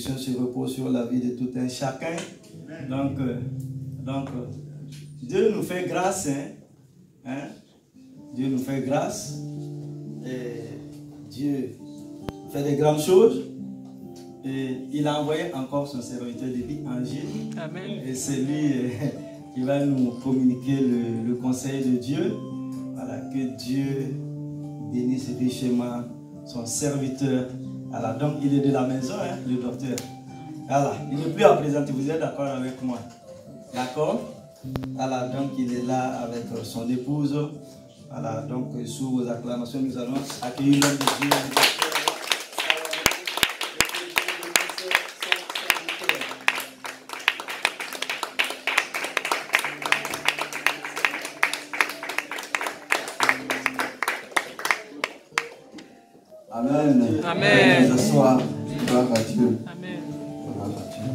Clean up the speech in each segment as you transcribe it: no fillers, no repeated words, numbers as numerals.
bénédiction se repose sur la vie de tout un chacun. Donc, Dieu nous fait grâce. Dieu nous fait grâce. Et Dieu fait des grandes choses. Et il a envoyé encore son serviteur de vie, Angile. Amen. Et c'est lui qui va nous communiquer le conseil de Dieu. Voilà, que Dieu bénisse richement son serviteur. Voilà, donc il est de la maison, le docteur. Voilà, il n'est plus à présenter, vous êtes d'accord avec moi? D'accord? Voilà, donc il est là avec son épouse. Voilà, donc sous vos acclamations, nous allons accueillir l'homme de Dieu. Amen. Amen. Nous asseoir. Gloire à Dieu. Amen. Gloire à Dieu.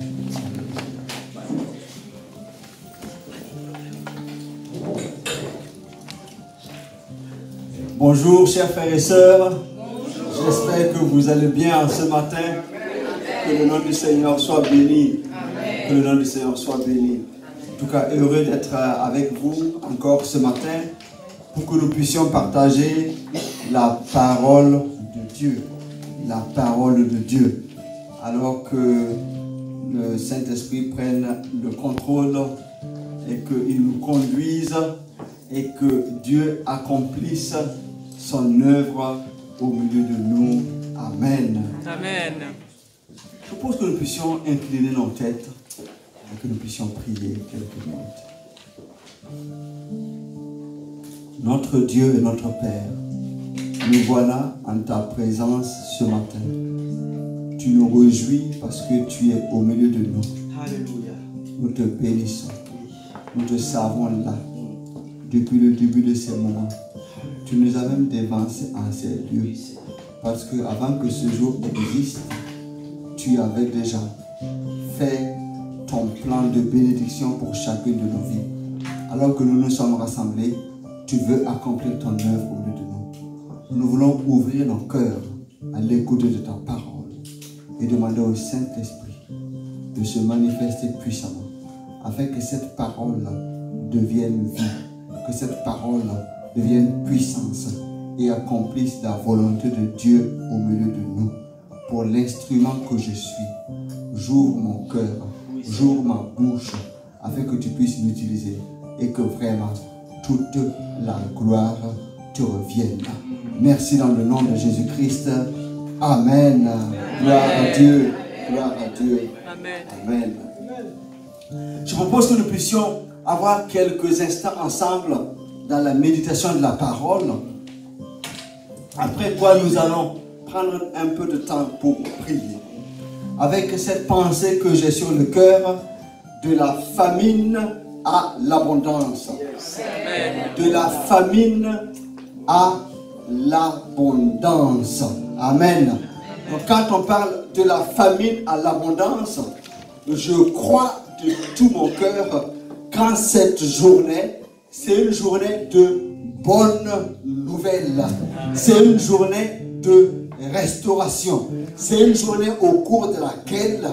Bonjour chers frères et sœurs. J'espère que vous allez bien ce matin. Que le nom du Seigneur soit béni. Que le nom du Seigneur soit béni. En tout cas, heureux d'être avec vous encore ce matin pour que nous puissions partager la parole de Dieu. La parole de Dieu. Alors que le Saint-Esprit prenne le contrôle et qu'il nous conduise et que Dieu accomplisse son œuvre au milieu de nous. Amen. Amen. Je propose que nous puissions incliner nos têtes et que nous puissions prier quelques minutes. Notre Dieu et notre Père, nous voilà en ta présence ce matin. Tu nous réjouis parce que tu es au milieu de nous. Alléluia. Nous te bénissons. Nous te savons là. Depuis le début de ces moments. Tu nous as même dévancés en ces lieux. Parce que avant que ce jour existe, tu avais déjà fait ton plan de bénédiction pour chacune de nos vies. Alors que nous nous sommes rassemblés, tu veux accomplir ton œuvre au milieu de nous. Nous voulons ouvrir nos cœurs à l'écoute de ta parole et demander au Saint-Esprit de se manifester puissamment afin que cette parole devienne vie, que cette parole devienne puissance et accomplisse la volonté de Dieu au milieu de nous. Pour l'instrument que je suis, j'ouvre mon cœur, j'ouvre ma bouche afin que tu puisses m'utiliser et que vraiment toute la gloire te revienne. Merci dans le nom de Jésus-Christ. Amen. Gloire à Dieu. Gloire à Dieu. Amen. Je propose que nous puissions avoir quelques instants ensemble dans la méditation de la parole. Après quoi nous allons prendre un peu de temps pour prier. Avec cette pensée que j'ai sur le cœur, de la famine à l'abondance. De la famine à l'abondance. Amen. Donc quand on parle de la famine à l'abondance, je crois de tout mon cœur qu'en cette journée, c'est une journée de bonnes nouvelles. C'est une journée de restauration. C'est une journée au cours de laquelle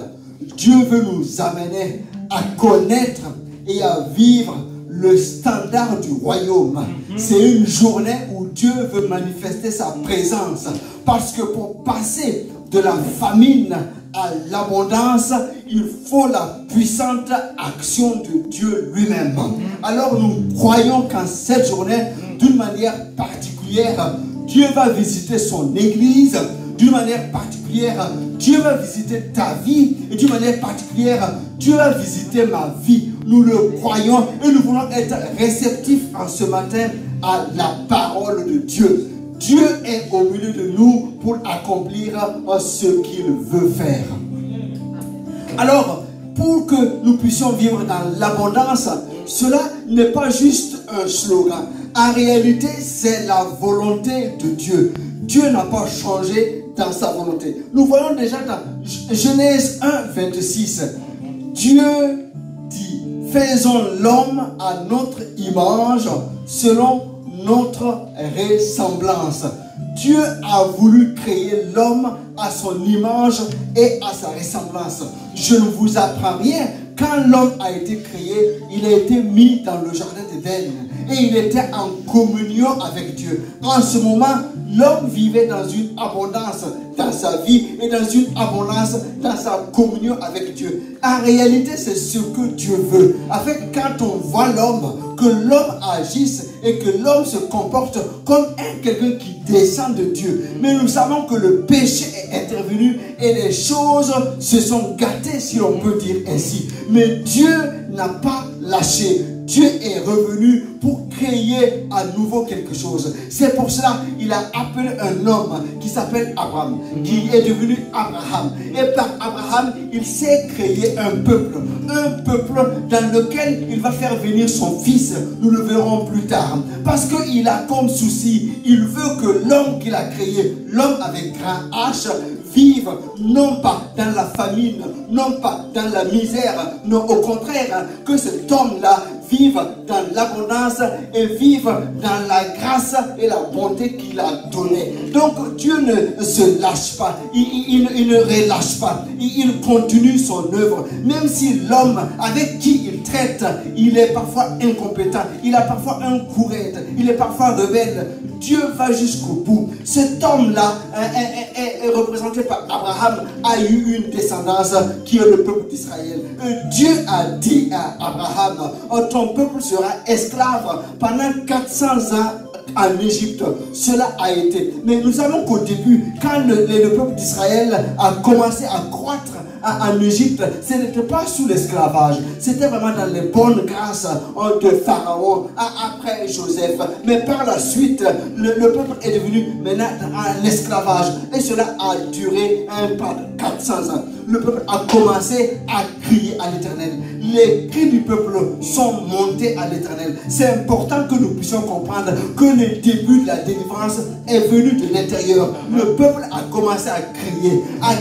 Dieu veut nous amener à connaître et à vivre le standard du royaume. C'est une journée où Dieu veut manifester sa présence. Parce que pour passer de la famine à l'abondance, il faut la puissante action de Dieu lui-même. Alors nous croyons qu'en cette journée, d'une manière particulière, Dieu va visiter son église. D'une manière particulière, Dieu va visiter ta vie. Et d'une manière particulière, Dieu va visiter ma vie. Nous le croyons et nous voulons être réceptifs en ce matin à la parole de Dieu. Dieu est au milieu de nous pour accomplir ce qu'il veut faire. Alors, pour que nous puissions vivre dans l'abondance, cela n'est pas juste un slogan. En réalité, c'est la volonté de Dieu. Dieu n'a pas changé dans sa volonté. Nous voyons déjà dans Genèse 1, 26. Dieu dit, faisons l'homme à notre image, selon notre ressemblance. Dieu a voulu créer l'homme à son image et à sa ressemblance. Je ne vous apprends rien. Quand l'homme a été créé, il a été mis dans le jardin d'Éden et il était en communion avec Dieu. En ce moment, l'homme vivait dans une abondance dans sa vie et dans une abondance dans sa communion avec Dieu. En réalité, c'est ce que Dieu veut. Afin que quand on voit l'homme, que l'homme agisse et que l'homme se comporte comme quelqu'un qui descend de Dieu. Mais nous savons que le péché est intervenu et les choses se sont gâtées, si l'on peut dire ainsi. Mais Dieu n'a pas lâché. Dieu est revenu pour créer à nouveau quelque chose. C'est pour cela qu'il a appelé un homme qui s'appelle Abraham, qui est devenu Abraham. Et par Abraham, il s'est créé un peuple dans lequel il va faire venir son fils. Nous le verrons plus tard. Parce qu'il a comme souci, il veut que l'homme qu'il a créé, l'homme avec grand H, vive non pas dans la famine, non pas dans la misère, non, au contraire, que cet homme-là vive dans l'abondance et vive dans la grâce et la bonté qu'il a donnée. Donc Dieu ne se lâche pas, il ne relâche pas, il continue son œuvre. Même si l'homme avec qui il traite, il est parfois incompétent, il a parfois un courette, il est parfois rebelle, Dieu va jusqu'au bout. Cet homme-là est représenté par Abraham, a eu une descendance qui est le peuple d'Israël. Dieu a dit à Abraham, ton peuple sera esclave pendant 400 ans en Égypte. Cela a été. Mais nous savons qu'au début, quand le peuple d'Israël a commencé à croître en Égypte, ce n'était pas sous l'esclavage. C'était vraiment dans les bonnes grâces de Pharaon après Joseph. Mais par la suite, le peuple est devenu maintenant en esclavage. Et cela a duré pendant 400 ans. Le peuple a commencé à crier à l'Éternel. Les cris du peuple sont montés à l'Éternel. C'est important que nous puissions comprendre que le début de la délivrance est venu de l'intérieur. Le peuple a commencé à crier, à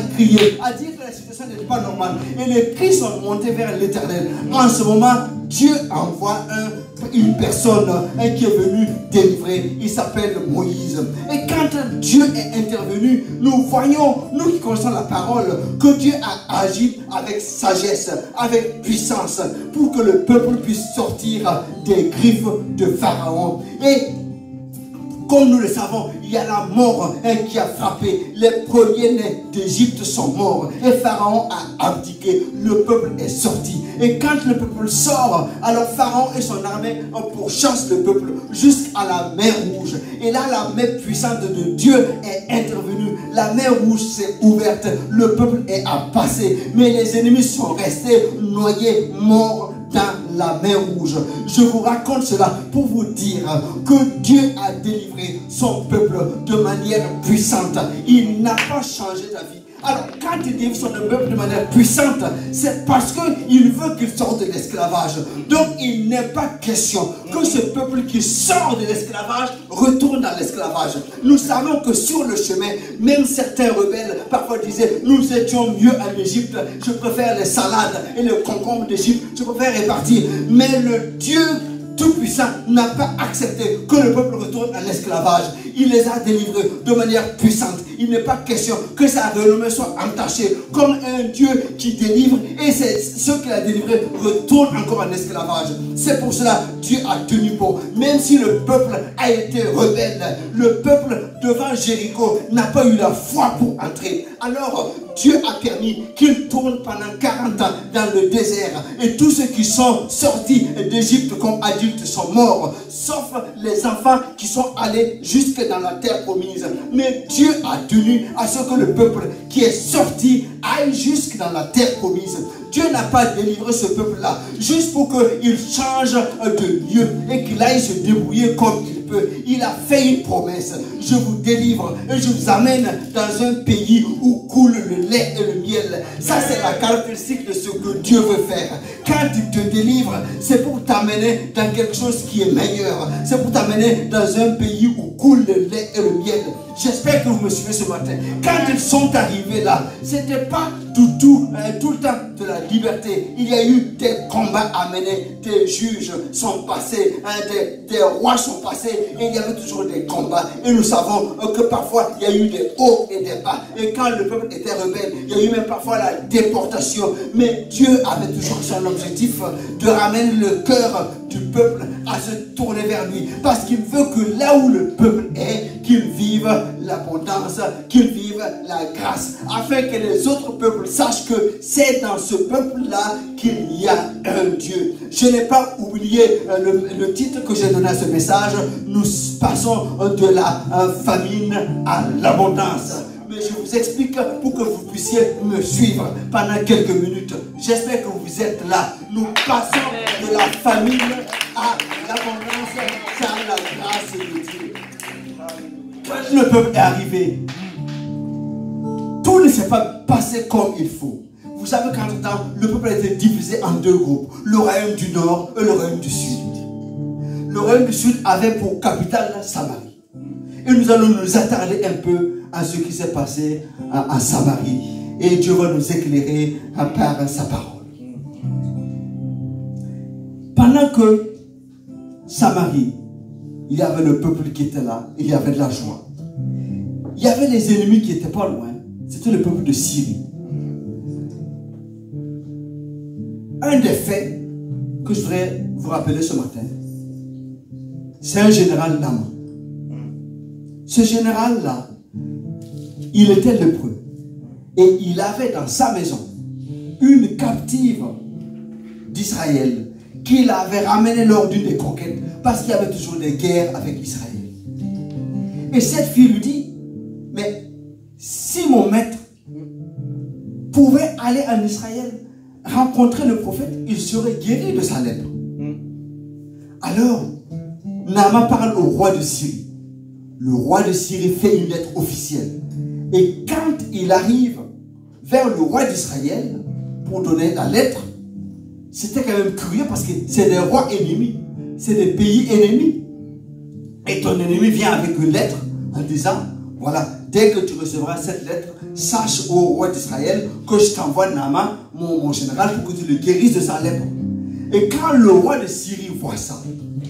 dire que la situation n'est pas normale. Et les cris sont montés vers l'Éternel. En ce moment, Dieu envoie une personne qui est venue délivrer. Il s'appelle Moïse. Et quand Dieu est intervenu, nous voyons, nous qui connaissons la parole, que Dieu a agi avec sagesse, avec puissance, pour que le peuple puisse sortir des griffes de Pharaon. Et comme nous le savons, il y a la mort qui a frappé. Les premiers-nés d'Égypte sont morts. Et Pharaon a abdiqué. Le peuple est sorti. Et quand le peuple sort, alors Pharaon et son armée pourchassent le peuple jusqu'à la mer Rouge. Et là, la main puissante de Dieu est intervenue. La mer Rouge s'est ouverte. Le peuple est à passer. Mais les ennemis sont restés noyés, morts dans la mer Rouge. Je vous raconte cela pour vous dire que Dieu a délivré son peuple de manière puissante. Il n'a pas changé ta vie. Alors, quand il délivre son peuple de manière puissante, c'est parce qu'il veut qu'il sorte de l'esclavage. Donc, il n'est pas question que ce peuple qui sort de l'esclavage retourne dans l'esclavage. Nous savons que sur le chemin, même certains rebelles parfois disaient, nous étions mieux en Égypte, je préfère les salades et les concombres d'Égypte, je préfère répartir. Mais le Dieu Tout-Puissant n'a pas accepté que le peuple retourne à l'esclavage. Il les a délivrés de manière puissante. Il n'est pas question que sa renommée soit entachée comme un Dieu qui délivre et ceux qu'il a délivrés retournent encore en esclavage. C'est pour cela que Dieu a tenu bon. Même si le peuple a été rebelle, le peuple devant Jéricho n'a pas eu la foi pour entrer. Alors Dieu a permis qu'il tourne pendant 40 ans dans le désert. Et tous ceux qui sont sortis d'Égypte comme adultes sont morts, sauf les enfants qui sont allés jusque dans la terre promise. Mais Dieu a tenu à ce que le peuple qui est sorti aille jusque dans la terre promise. Dieu n'a pas délivré ce peuple-là juste pour qu'il change de lieu et qu'il aille se débrouiller comme il peut. Il a fait une promesse. Je vous délivre et je vous amène dans un pays où coule le lait et le miel. Ça, c'est la caractéristique de ce que Dieu veut faire. Quand il te délivre, c'est pour t'amener dans quelque chose qui est meilleur. C'est pour t'amener dans un pays où coule le lait et le miel. J'espère que vous me suivez ce matin. Quand ils sont arrivés là, ce n'était pas tout le temps de la la liberté. Il y a eu des combats à mener, des juges sont passés, des rois sont passés, et il y avait toujours des combats. Et nous savons que parfois il y a eu des hauts et des bas. Et quand le peuple était rebelle, il y a eu même parfois la déportation. Mais Dieu avait toujours son objectif de ramener le cœur du peuple à se tourner vers lui. Parce qu'il veut que là où le peuple est, qu'il vive l'abondance, qu'il vive la grâce. Afin que les autres peuples sachent que c'est dans ce peuple-là qu'il y a un Dieu. Je n'ai pas oublié le titre que j'ai donné à ce message. Nous passons de la famine à l'abondance. Mais je vous explique pour que vous puissiez me suivre pendant quelques minutes. J'espère que vous êtes là. Nous passons de la famine à l'abondance par la grâce de Dieu. Quand le peuple est arrivé, tout ne s'est pas passé comme il faut. Vous savez qu'entre-temps, le peuple a été divisé en deux groupes. Le royaume du nord et le royaume du sud. Le royaume du sud avait pour capitale Samarie. Et nous allons nous attarder un peu à ce qui s'est passé à Samarie. Et Dieu va nous éclairer par sa parole. Pendant que Samarie, il y avait le peuple qui était là, il y avait de la joie. Il y avait les ennemis qui n'étaient pas loin. C'était le peuple de Syrie. Un des faits que je voudrais vous rappeler ce matin, c'est un général Naaman. Ce général-là, il était lépreux. Et il avait dans sa maison une captive d'Israël qu'il avait ramenée lors d'une des conquêtes parce qu'il y avait toujours des guerres avec Israël. Et cette fille lui dit, mais si mon maître pouvait aller en Israël, rencontrer le prophète, il serait guéri de sa lèpre. Alors, Naaman parle au roi de Syrie. Le roi de Syrie fait une lettre officielle. Et quand il arrive vers le roi d'Israël pour donner la lettre, c'était quand même curieux parce que c'est des rois ennemis. C'est des pays ennemis. Et ton ennemi vient avec une lettre en disant, voilà, dès que tu recevras cette lettre, sache au roi d'Israël que je t'envoie Naaman, mon général, pour que tu le guérisses de sa lèpre. Et quand le roi de Syrie voit ça,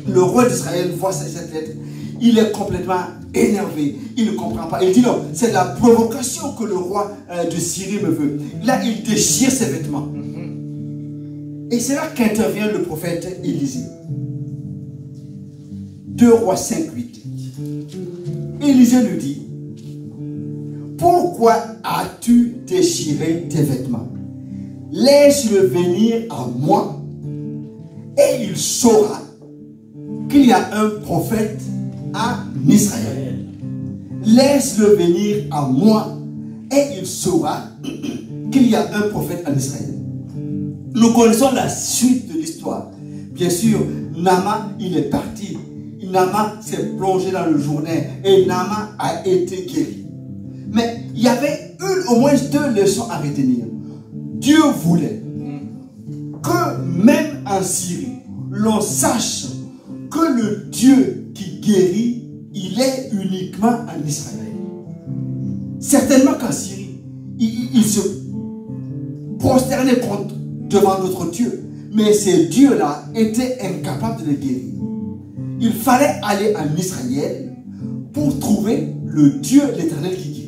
le roi d'Israël voit cette lettre, il est complètement énervé. Il ne comprend pas. Il dit non, c'est la provocation que le roi de Syrie me veut. Là, il déchire ses vêtements. Et c'est là qu'intervient le prophète Élisée. 2 Rois 5, 8. Élisée lui dit, pourquoi as-tu déchiré tes vêtements? Laisse-le venir à moi et il saura qu'il y a un prophète en Israël. Laisse-le venir à moi et il saura qu'il y a un prophète en Israël. Nous connaissons la suite de l'histoire. Bien sûr, Naaman, il est parti. Naaman s'est plongé dans le Jourdain et Naaman a été guéri. Mais il y avait au moins 2 leçons à retenir. Dieu voulait que même en Syrie, l'on sache que le Dieu qui guérit, il est uniquement en Israël. Certainement qu'en Syrie, il se prosternait devant notre Dieu. Mais ces dieux-là étaient incapables de les guérir. Il fallait aller en Israël pour trouver le Dieu, l'Éternel qui guérit.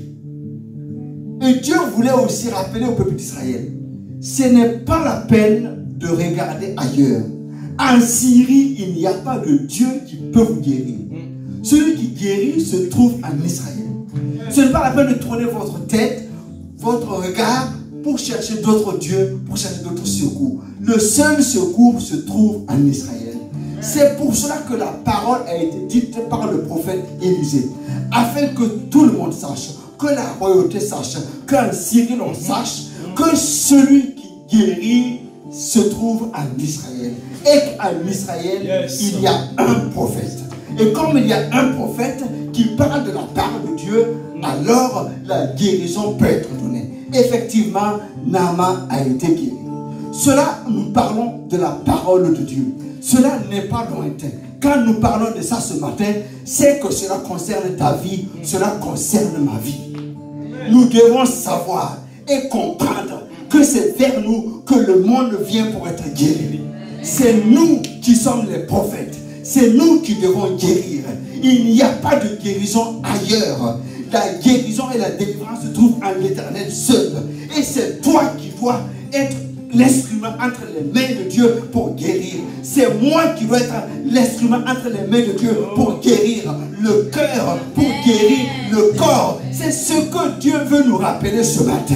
Et Dieu voulait aussi rappeler au peuple d'Israël, ce n'est pas la peine de regarder ailleurs. En Syrie, il n'y a pas de Dieu qui peut vous guérir. Celui qui guérit se trouve en Israël. Ce n'est pas la peine de tourner votre tête, votre regard pour chercher d'autres dieux, pour chercher d'autres secours. Le seul secours se trouve en Israël. C'est pour cela que la parole a été dite par le prophète Élisée, afin que tout le monde sache, que la royauté sache, qu'en Syrie l'on sache, que celui qui guérit se trouve en Israël. Et qu'en Israël, il y a un prophète. Et comme il y a un prophète qui parle de la part de Dieu, alors la guérison peut être donnée. Effectivement, Naaman a été guéri. Cela, nous parlons de la parole de Dieu. Cela n'est pas lointain. Quand nous parlons de ça ce matin, c'est que cela concerne ta vie, cela concerne ma vie. Nous devons savoir et comprendre que c'est vers nous que le monde vient pour être guéri. C'est nous qui sommes les prophètes. C'est nous qui devons guérir. Il n'y a pas de guérison ailleurs. La guérison et la délivrance se trouvent en l'Éternel seul. Et c'est toi qui dois être l'instrument entre les mains de Dieu pour guérir. C'est moi qui dois être l'instrument entre les mains de Dieu pour guérir le cœur, pour guérir le corps. C'est ce que Dieu veut nous rappeler ce matin.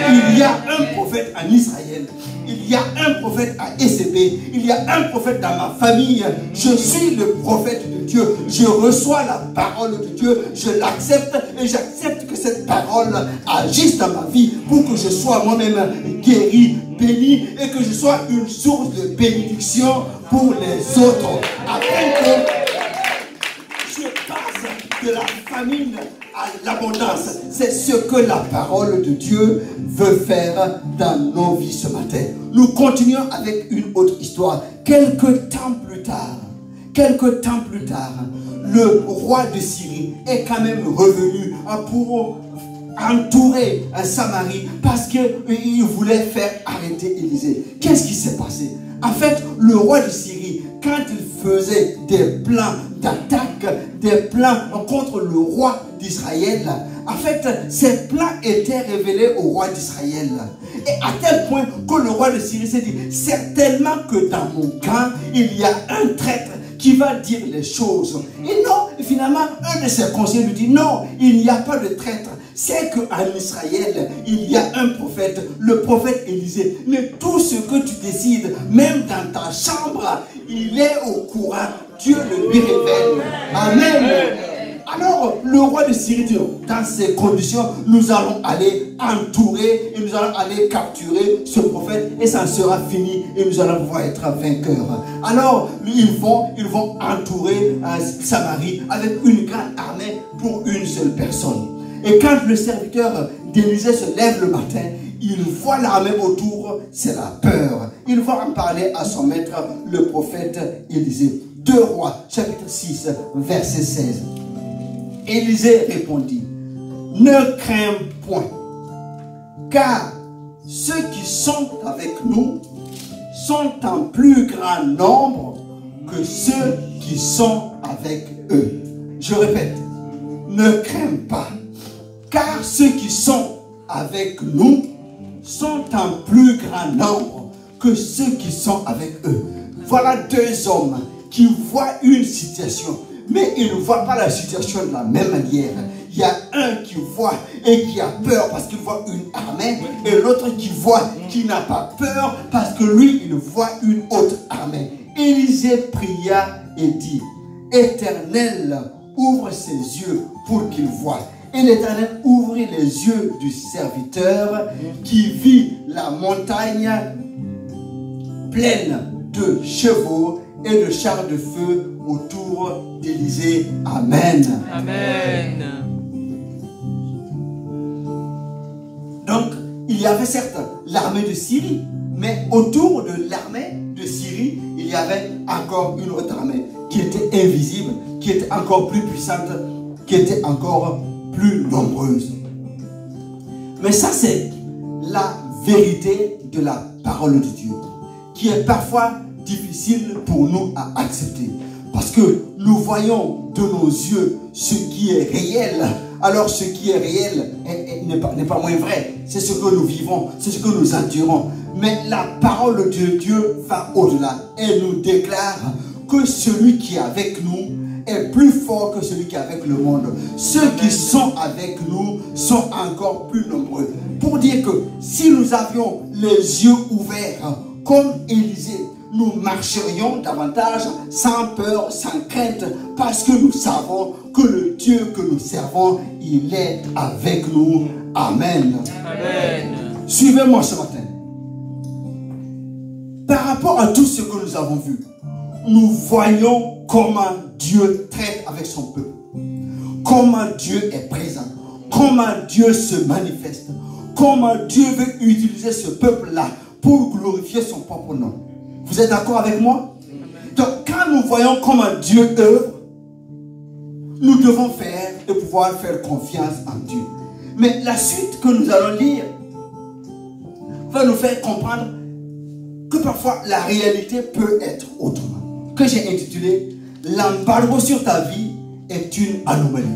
Il y a un prophète en Israël. Il y a un prophète à ECB. Il y a un prophète dans ma famille. Je suis le prophète de Dieu. Je reçois la parole de Dieu. Je l'accepte et j'accepte que cette parole agisse dans ma vie pour que je sois moi-même guéri, béni et que je sois une source de bénédiction pour les autres. Afin que je passe de la famine à l'abondance. C'est ce que la parole de Dieu veut faire dans nos vies ce matin. Nous continuons avec une autre histoire. Quelques temps plus tard, le roi de Syrie est quand même revenu pour entourer Samarie parce qu'il voulait faire arrêter Élisée. Qu'est-ce qui s'est passé? En fait, le roi de Syrie, quand il faisait des plans d'attaque, des plans contre le roi d'Israël, en fait, ces plans étaient révélés au roi d'Israël. Et à tel point que le roi de Syrie s'est dit, certainement que dans mon camp, il y a un traître qui va dire les choses. Et non, finalement, un de ses conseillers lui dit, non, il n'y a pas de traître. C'est qu'en Israël, il y a un prophète, le prophète Élisée. Mais tout ce que tu décides, même dans ta chambre, il est au courant. Dieu le lui révèle. Amen. Alors, le roi de Syrie dit, dans ces conditions, nous allons aller entourer et nous allons aller capturer ce prophète et ça sera fini et nous allons pouvoir être vainqueurs. Alors, ils vont entourer Samarie avec une grande armée pour une seule personne. Et quand le serviteur d'Élisée se lève le matin, il voit l'armée autour, c'est la peur. Il va en parler à son maître, le prophète Élisée. 2 Rois, chapitre 6, verset 16. Élisée répondit, ne crains point, car ceux qui sont avec nous sont en plus grand nombre que ceux qui sont avec eux. Je répète, ne crains pas, car ceux qui sont avec nous sont en plus grand nombre que ceux qui sont avec eux. Voilà 2 hommes qui voient une situation, mais ils ne voient pas la situation de la même manière. Il y a un qui voit et qui a peur parce qu'il voit une armée, et l'autre qui voit, qui n'a pas peur parce que lui, il voit une autre armée. Élisée pria et dit, Éternel, ouvre ses yeux pour qu'il voie. Et l'Éternel ouvrit les yeux du serviteur qui vit la montagne pleine de chevaux et de chars de feu autour d'Élisée. Amen. Amen. Donc, il y avait certes l'armée de Syrie, mais autour de l'armée de Syrie, il y avait encore une autre armée qui était invisible, qui était encore plus puissante, qui était encore plus nombreuse. Mais ça, c'est la vérité de la parole de Dieu, qui est parfois difficile pour nous à accepter. Parce que nous voyons de nos yeux ce qui est réel. Alors ce qui est réel n'est pas moins vrai. C'est ce que nous vivons, c'est ce que nous endurons. Mais la parole de Dieu va au-delà. Elle nous déclare que celui qui est avec nous est plus fort que celui qui est avec le monde. Ceux qui sont avec nous sont encore plus nombreux. Pour dire que si nous avions les yeux ouverts comme Élisée, nous marcherions davantage sans peur, sans crainte, parce que nous savons que le Dieu que nous servons, il est avec nous. Amen. Amen. Suivez-moi ce matin. Par rapport à tout ce que nous avons vu, nous voyons comment Dieu traite avec son peuple. Comment Dieu est présent. Comment Dieu se manifeste. Comment Dieu veut utiliser ce peuple-là pour glorifier son propre nom. Vous êtes d'accord avec moi? Donc, quand nous voyons comment Dieu œuvre, nous devons faire et pouvoir faire confiance en Dieu. Mais la suite que nous allons lire, va nous faire comprendre que parfois la réalité peut être autrement. Que j'ai intitulé l'embargo sur ta vie est une anomalie.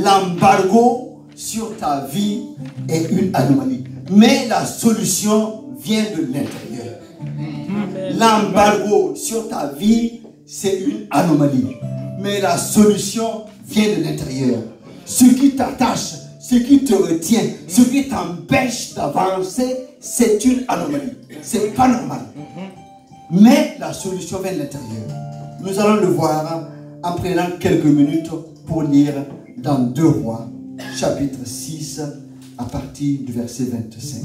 L'embargo sur ta vie est une anomalie. Mais la solution vient de l'intérieur. L'embargo sur ta vie, c'est une anomalie. Mais la solution vient de l'intérieur. Ce qui t'attache, ce qui te retient, ce qui t'empêche d'avancer, c'est une anomalie. C'est pas normal. Mais la solution vient de l'intérieur. Nous allons le voir en prenant quelques minutes pour lire dans 2 Rois, chapitre 6, à partir du verset 25.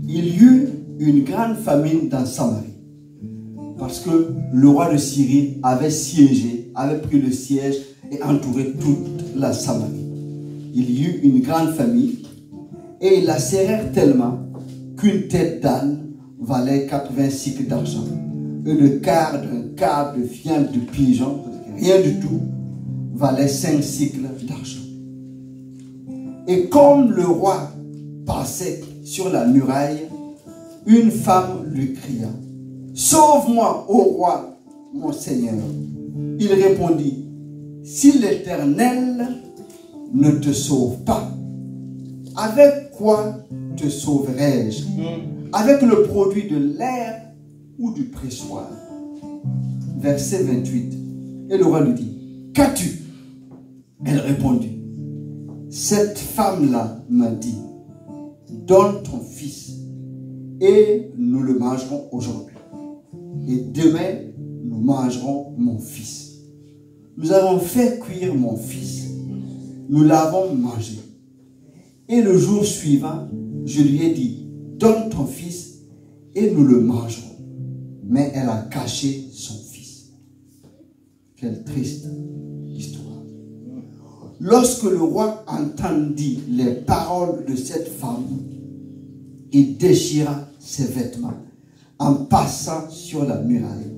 Il y eut une grande famine dans Samarie, parce que le roi de Syrie avait siégé, avait pris le siège et entouré toute la Samarie. Il y eut une grande famine, et ils la serrèrent tellement qu'une tête d'âne valait 80 cycles d'argent, et le quart d'un quart de viande de pigeon, rien du tout, valait 5 cycles d'argent. Et comme le roi passait sur la muraille, une femme lui cria: sauve-moi, ô roi, mon Seigneur. Il répondit: si l'Éternel ne te sauve pas, avec quoi te sauverai-je? Avec le produit de l'air ou du pressoir? Verset 28. Et le roi lui dit: qu'as-tu? Elle répondit: cette femme-là m'a dit, donne ton fils et nous le mangerons aujourd'hui. Et demain, nous mangerons mon fils. Nous avons fait cuire mon fils, nous l'avons mangé. Et le jour suivant, je lui ai dit, donne ton fils et nous le mangerons. Mais elle a caché son fils. Quelle triste histoire. Lorsque le roi entendit les paroles de cette femme, il déchira ses vêtements en passant sur la muraille.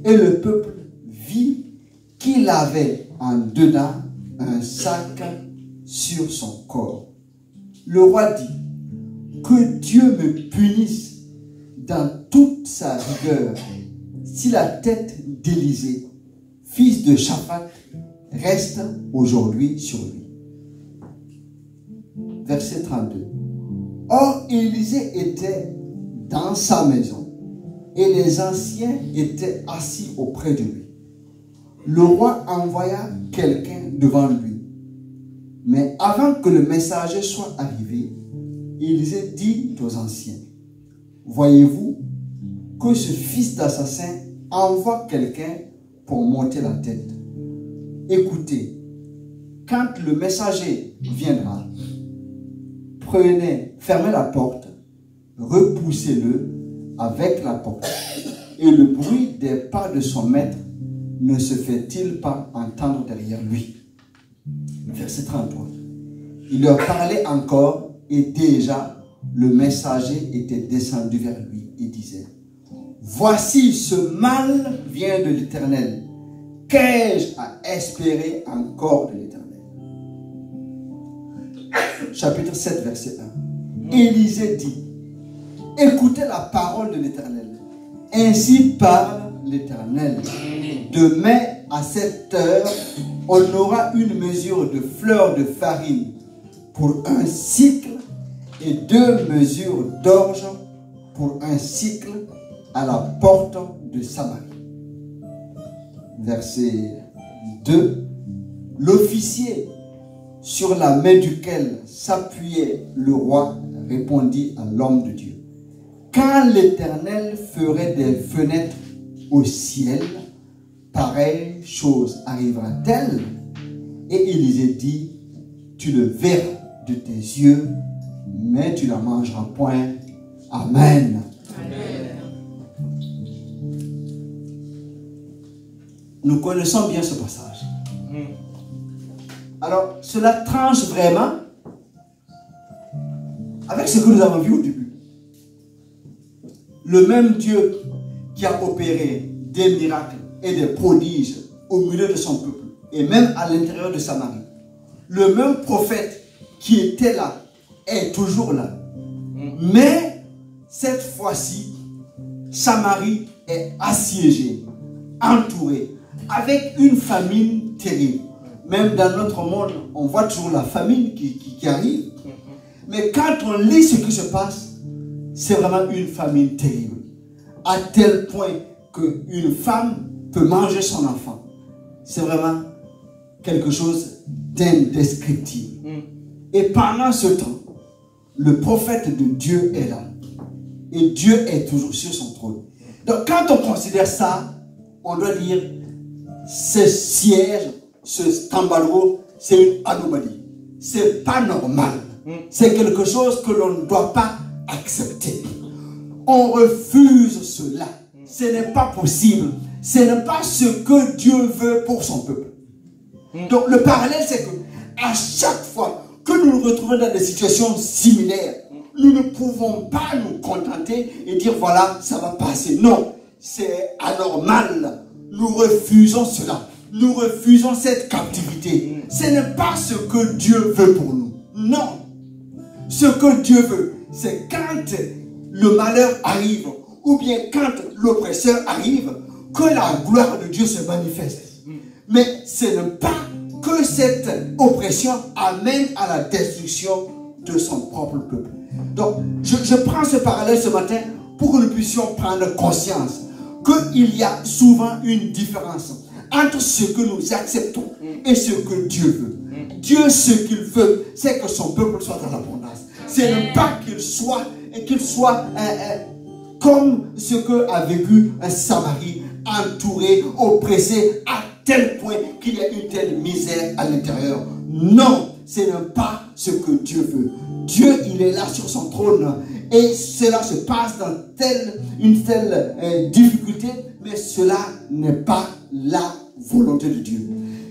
Et le peuple vit qu'il avait en dedans un sac sur son corps. Le roi dit: que Dieu me punisse dans toute sa rigueur si la tête d'Élisée, fils de Shaphat, reste aujourd'hui sur lui. Verset 32. Or, Élisée était dans sa maison et les anciens étaient assis auprès de lui. Le roi envoya quelqu'un devant lui. Mais avant que le messager soit arrivé, Élisée dit aux anciens: voyez-vous que ce fils d'assassin envoie quelqu'un pour monter la tête. Écoutez, quand le messager viendra, fermez la porte, repoussez-le avec la porte. Et le bruit des pas de son maître ne se fait-il pas entendre derrière lui? Verset 33. Il leur parlait encore et déjà le messager était descendu vers lui et disait: voici, ce mal vient de l'Éternel. Qu'ai-je à espérer encore de l'Éternel? Chapitre 7, verset 1. Élisée dit: écoutez la parole de l'Éternel. Ainsi parle l'Éternel. Demain, à cette heure, on aura une mesure de fleurs de farine pour un cycle et 2 mesures d'orge pour un cycle à la porte de Samarie. Verset 2. L'officier sur la main duquel s'appuyait le roi répondit à l'homme de Dieu: quand l'Éternel ferait des fenêtres au ciel, pareille chose arrivera-t-elle? Et Élisée dit: tu le verras de tes yeux, mais tu la mangeras point. Amen. Nous connaissons bien ce passage. Alors, cela tranche vraiment avec ce que nous avons vu au début. Le même Dieu qui a opéré des miracles et des prodiges au milieu de son peuple, et même à l'intérieur de Samarie. Le même prophète qui était là est toujours là. Mais cette fois-ci, Samarie est assiégée, entourée, avec une famine terrible. Même dans notre monde, on voit toujours la famine qui arrive. Mais quand on lit ce qui se passe, c'est vraiment une famine terrible. À tel point qu'une femme peut manger son enfant. C'est vraiment quelque chose d'indescriptible. Et pendant ce temps, le prophète de Dieu est là. Et Dieu est toujours sur son trône. Donc quand on considère ça, on doit dire, ce siège, ce tambalo, c'est une anomalie. C'est pas normal. C'est quelque chose que l'on ne doit pas accepter. On refuse cela. Ce n'est pas possible. Ce n'est pas ce que Dieu veut pour son peuple. Donc le parallèle, c'est que à chaque fois que nous nous retrouvons dans des situations similaires, nous ne pouvons pas nous contenter et dire voilà, ça va passer. Non, c'est anormal. Nous refusons cela. Nous refusons cette captivité. Ce n'est pas ce que Dieu veut pour nous. Non. Ce que Dieu veut, c'est quand le malheur arrive, ou bien quand l'oppresseur arrive, que la gloire de Dieu se manifeste. Mais ce n'est pas que cette oppression amène à la destruction de son propre peuple. Donc, je prends ce parallèle ce matin pour que nous puissions prendre conscience qu'il y a souvent une différence entre ce que nous acceptons et ce que Dieu veut. Dieu, ce qu'il veut, c'est que son peuple soit dans l'abondance. Ce n'est pas qu'il soit comme ce que a vécu un Samarie, entouré, oppressé, à tel point qu'il y a une telle misère à l'intérieur. Non, ce n'est pas ce que Dieu veut. Dieu, il est là sur son trône et cela se passe dans une telle difficulté, mais cela n'est pas la volonté de Dieu.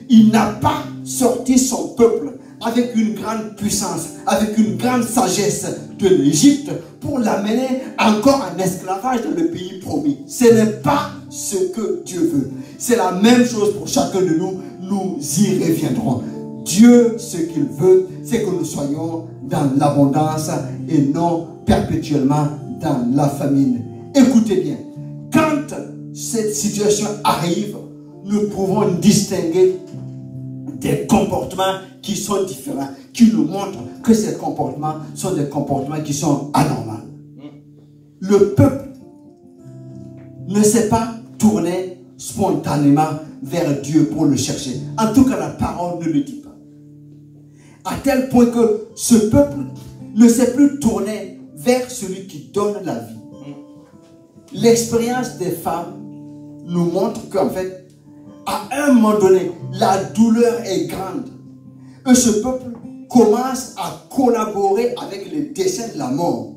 Il n'a pas sorti son peuple avec une grande puissance, avec une grande sagesse de l'Égypte pour l'amener encore en esclavage dans le pays promis. Ce n'est pas ce que Dieu veut. C'est la même chose pour chacun de nous. Nous y reviendrons. Dieu, ce qu'il veut, c'est que nous soyons dans l'abondance et non perpétuellement dans la famine. Écoutez bien, quand cette situation arrive, nous pouvons distinguer des comportements qui sont différents, qui nous montrent que ces comportements sont des comportements qui sont anormaux. Le peuple ne s'est pas tourné spontanément vers Dieu pour le chercher. En tout cas, la parole ne le dit pas. À tel point que ce peuple ne s'est plus tourné vers celui qui donne la vie. L'expérience des femmes nous montre qu'en fait, à un moment donné, la douleur est grande. Et ce peuple commence à collaborer avec les desseins de la mort.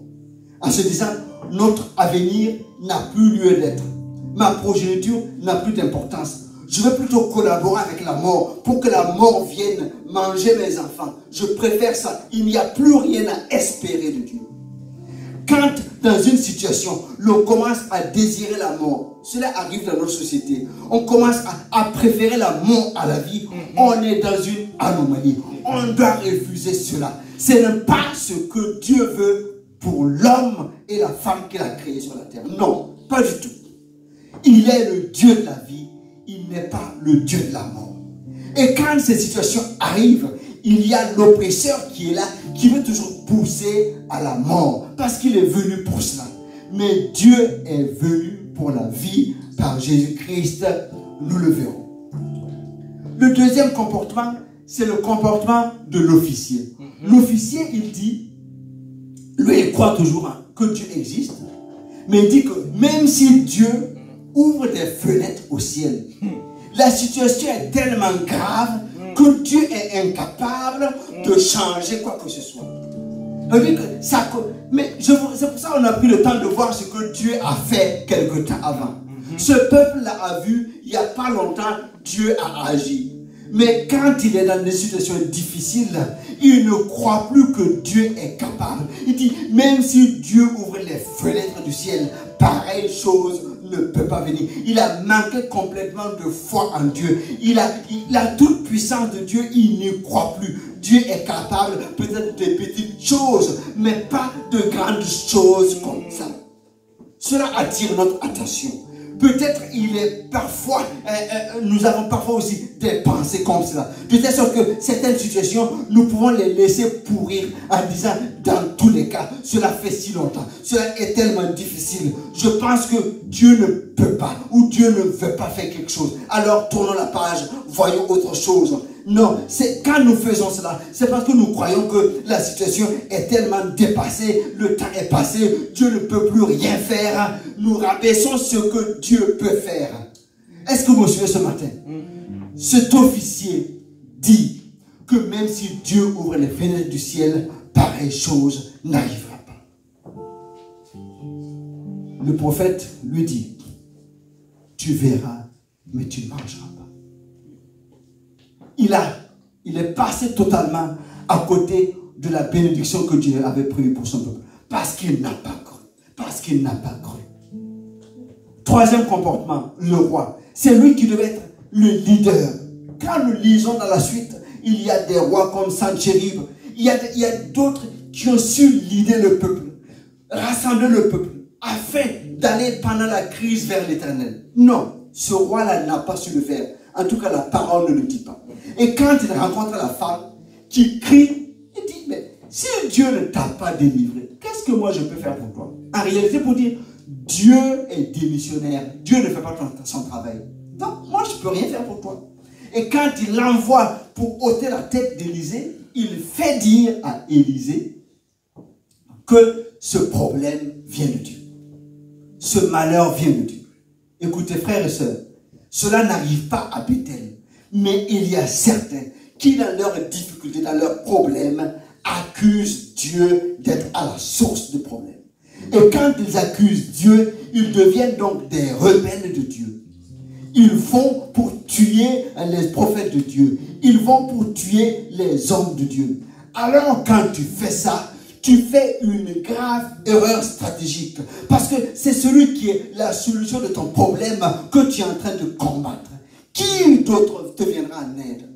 En se disant, notre avenir n'a plus lieu d'être. Ma progéniture n'a plus d'importance. Je vais plutôt collaborer avec la mort pour que la mort vienne manger mes enfants. Je préfère ça. Il n'y a plus rien à espérer de Dieu. Quand dans une situation, l'on commence à désirer la mort, cela arrive dans notre société, on commence à préférer la mort à la vie, on est dans une anomalie. On doit refuser cela. Ce n'est pas ce que Dieu veut pour l'homme et la femme qu'il a créé sur la terre. Non, pas du tout. Il est le Dieu de la vie, il n'est pas le Dieu de la mort. Et quand ces situations arrivent, il y a l'oppresseur qui est là, qui veut toujours pousser à la mort, parce qu'il est venu pour cela. Mais Dieu est venu pour la vie par Jésus-Christ, nous le verrons. Le deuxième comportement, c'est le comportement de l'officier. L'officier, il dit, lui, il croit toujours que Dieu existe, mais il dit que même si Dieu ouvre des fenêtres au ciel, la situation est tellement grave que Dieu est incapable de changer quoi que ce soit. Mais c'est pour ça qu'on a pris le temps de voir ce que Dieu a fait quelque temps avant. Ce peuple-là a vu, il n'y a pas longtemps, Dieu a agi. Mais quand il est dans des situations difficiles, il ne croit plus que Dieu est capable. Il dit, même si Dieu ouvre les fenêtres du ciel, pareille chose ne peut pas venir. Il a manqué complètement de foi en Dieu. Il a toute puissance de Dieu, il n'y croit plus. Dieu est capable peut-être de petites choses, mais pas de grandes choses comme ça. Cela attire notre attention. Peut-être nous avons parfois aussi des pensées comme cela. Peut-être sûr que certaines situations, nous pouvons les laisser pourrir en disant, dans tous les cas, cela fait si longtemps, cela est tellement difficile. Je pense que Dieu ne peut pas, ou Dieu ne veut pas faire quelque chose. Alors tournons la page, voyons autre chose. Non, c'est quand nous faisons cela, c'est parce que nous croyons que la situation est tellement dépassée, le temps est passé, Dieu ne peut plus rien faire. Nous rabaissons ce que Dieu peut faire. Est-ce que vous me suivez ce matin? Cet officier dit que même si Dieu ouvre les fenêtres du ciel, pareille chose n'arrivera pas. Le prophète lui dit, tu verras, mais tu ne mangeras pas. Il est passé totalement à côté de la bénédiction que Dieu avait prévue pour son peuple. Parce qu'il n'a pas cru. Parce qu'il n'a pas cru. Troisième comportement, le roi. C'est lui qui devait être le leader. Quand nous lisons dans la suite, il y a des rois comme Sanchérib. Il y a d'autres qui ont su leader le peuple. Rassembler le peuple. Afin d'aller pendant la crise vers l'Éternel. Non, ce roi-là n'a pas su le faire. En tout cas, la parole ne le dit pas. Et quand il rencontre la femme qui crie, il dit, mais si Dieu ne t'a pas délivré, qu'est-ce que moi je peux faire pour toi? En réalité, pour dire, Dieu est démissionnaire. Dieu ne fait pas son travail. Donc, moi, je ne peux rien faire pour toi. Et quand il l'envoie pour ôter la tête d'Élisée, il fait dire à Élisée que ce problème vient de Dieu. Ce malheur vient de Dieu. Écoutez, frères et sœurs, cela n'arrive pas à Bethel. Mais il y a certains qui, dans leurs difficultés, dans leurs problèmes, accusent Dieu d'être à la source du problème. Et quand ils accusent Dieu, ils deviennent donc des rebelles de Dieu. Ils vont pour tuer les prophètes de Dieu. Ils vont pour tuer les hommes de Dieu. Alors quand tu fais ça, tu fais une grave erreur stratégique. Parce que c'est celui qui est la solution de ton problème que tu es en train de combattre. Qui d'autre te viendra en aide?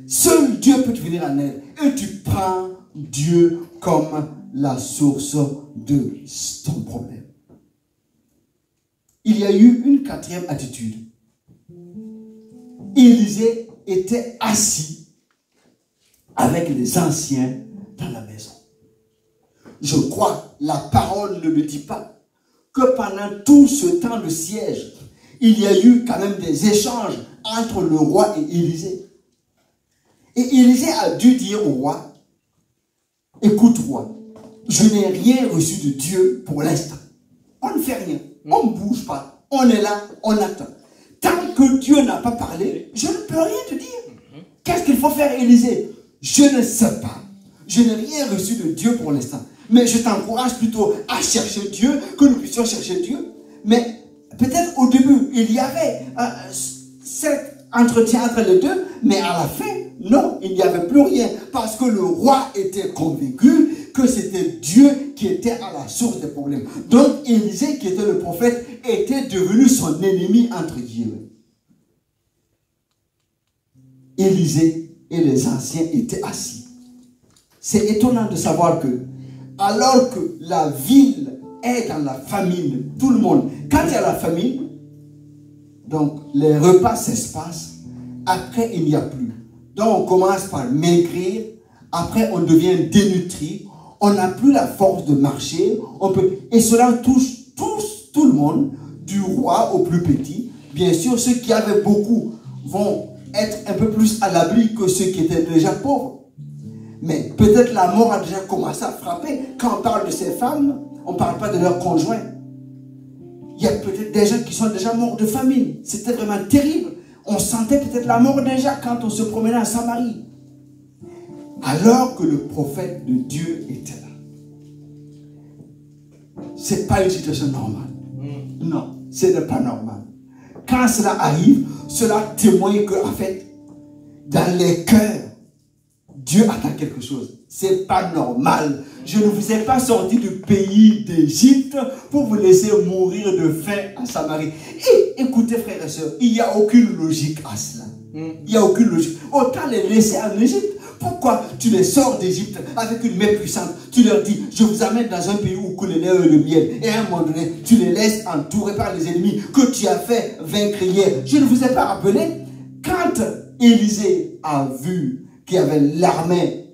Seul Dieu peut te venir en aide. Et tu prends Dieu comme la source de ton problème. Il y a eu une quatrième attitude. Élisée était assis avec les anciens dans la maison. Je crois, la parole ne le dit pas, que pendant tout ce temps de siège, il y a eu quand même des échanges entre le roi et Élisée. Et Élisée a dû dire au roi, écoute roi, je n'ai rien reçu de Dieu pour l'instant. On ne fait rien, on ne bouge pas, on est là, on attend. Tant que Dieu n'a pas parlé, je ne peux rien te dire. Qu'est-ce qu'il faut faire, Élisée? Je ne sais pas. Je n'ai rien reçu de Dieu pour l'instant. Mais je t'encourage plutôt à chercher Dieu, que nous puissions chercher Dieu. Mais peut-être au début, il y avait cet entretien entre les deux, mais à la fin, non, il n'y avait plus rien. Parce que le roi était convaincu que c'était Dieu qui était à la source des problèmes. Donc Élisée, qui était le prophète, était devenu son ennemi entre guillemets. Élisée et les anciens étaient assis. C'est étonnant de savoir que, alors que la ville est dans la famine, tout le monde, quand il y a la famine, donc les repas s'espacent, après il n'y a plus. Donc on commence par maigrir, après on devient dénutri, on n'a plus la force de marcher, et cela touche tout le monde, du roi au plus petit. Bien sûr, ceux qui avaient beaucoup vont être un peu plus à l'abri que ceux qui étaient déjà pauvres. Mais peut-être la mort a déjà commencé à frapper. Quand on parle de ces femmes, on ne parle pas de leurs conjoints. Il y a peut-être des gens qui sont déjà morts de famine. C'était vraiment terrible. On sentait peut-être la mort déjà quand on se promenait à Samarie. Alors que le prophète de Dieu était là. Ce n'est pas une situation normale. Non, ce n'est pas normal. Quand cela arrive, cela témoigne que, en fait, dans les cœurs, Dieu attend quelque chose. C'est pas normal. Je ne vous ai pas sorti du pays d'Égypte pour vous laisser mourir de faim en Samarie. Et écoutez, frères et sœurs, il n'y a aucune logique à cela. Il n'y a aucune logique. Autant les laisser en Égypte. Pourquoi tu les sors d'Égypte avec une main puissante? Tu leur dis, je vous amène dans un pays où coule le lait et le miel. Et à un moment donné, tu les laisses entourés par les ennemis que tu as fait vaincre hier. Je ne vous ai pas rappelé, quand Élisée a vu qu'il y avait l'armée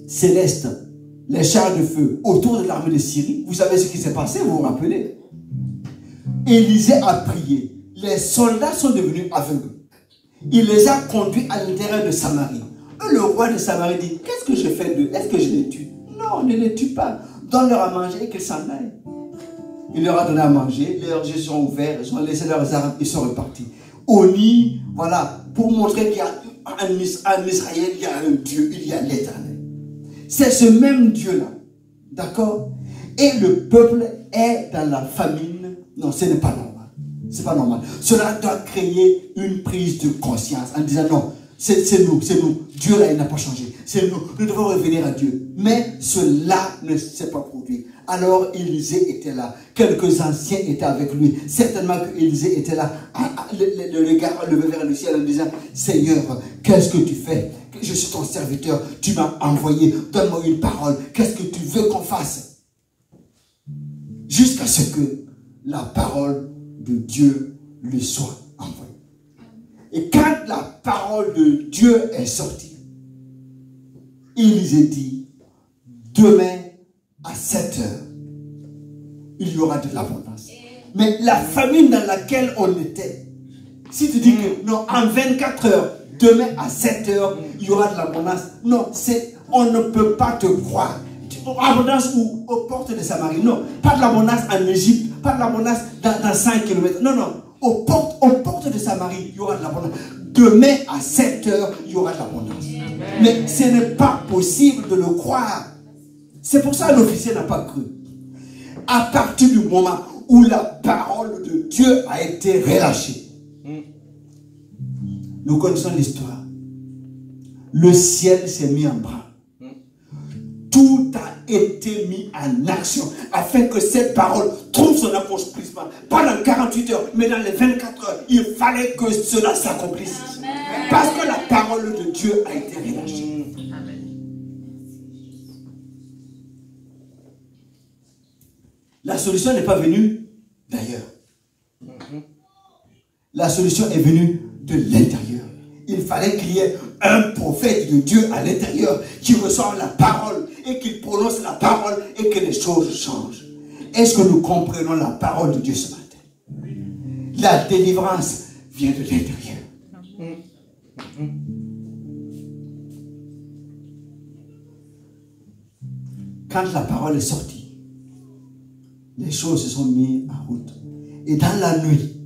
céleste, les chars de feu autour de l'armée de Syrie, vous savez ce qui s'est passé, vous vous rappelez? Élisée a prié. Les soldats sont devenus aveugles. Il les a conduits à l'intérieur de Samarie. Le roi de Samarie dit, qu'est-ce que je fais d'eux? Est-ce que je les tue? Non, ne les tue pas. Donne-leur à manger et qu'ils s'en aillent. Il leur a donné à manger, leurs yeux sont ouverts, ils ont laissé leurs armes, ils sont repartis. Oni, voilà, pour montrer qu'il y a en Israël, il y a un Dieu, il y a l'Éternel. C'est ce même Dieu-là, d'accord? Et le peuple est dans la famine. Non, ce n'est pas normal. C'est pas normal. Cela doit créer une prise de conscience en disant non, c'est nous. Dieu là, il n'a pas changé. C'est nous. Nous devons revenir à Dieu. Mais cela ne s'est pas produit. Alors Élisée était là. Quelques anciens étaient avec lui. Certainement que Élisée était là. Le regard levé vers le ciel en disant, Seigneur, qu'est-ce que tu fais? Je suis ton serviteur. Tu m'as envoyé. Donne-moi une parole. Qu'est-ce que tu veux qu'on fasse? Jusqu'à ce que la parole de Dieu lui soit envoyée. Et quand la parole de Dieu est sortie, Élisée dit, demain à 7 heures, il y aura de l'abondance. Mais la famine dans laquelle on était, si tu dis que non, en 24 heures, demain à 7 heures, il y aura de l'abondance. Non, on ne peut pas te croire. Abondance aux portes de Samarie. Non, pas de l'abondance en Égypte, pas de l'abondance dans 5 km. Non, non. Aux portes de Samarie, il y aura de l'abondance. Demain à 7 heures, il y aura de l'abondance. Mais ce n'est pas possible de le croire. C'est pour ça que l'officier n'a pas cru. À partir du moment où la parole de Dieu a été relâchée, nous connaissons l'histoire. Le ciel s'est mis en branle. Tout a été mis en action afin que cette parole trouve son accomplissement. Pas dans 48 heures, mais dans les 24 heures. Il fallait que cela s'accomplisse. Parce que la parole de Dieu a été relâchée. La solution n'est pas venue d'ailleurs. La solution est venue de l'intérieur. Il fallait qu'il y ait un prophète de Dieu à l'intérieur qui reçoive la parole et qu'il prononce la parole et que les choses changent. Est-ce que nous comprenons la parole de Dieu ce matin? La délivrance vient de l'intérieur. Quand la parole est sortie, les choses se sont mises en route. Et dans la nuit,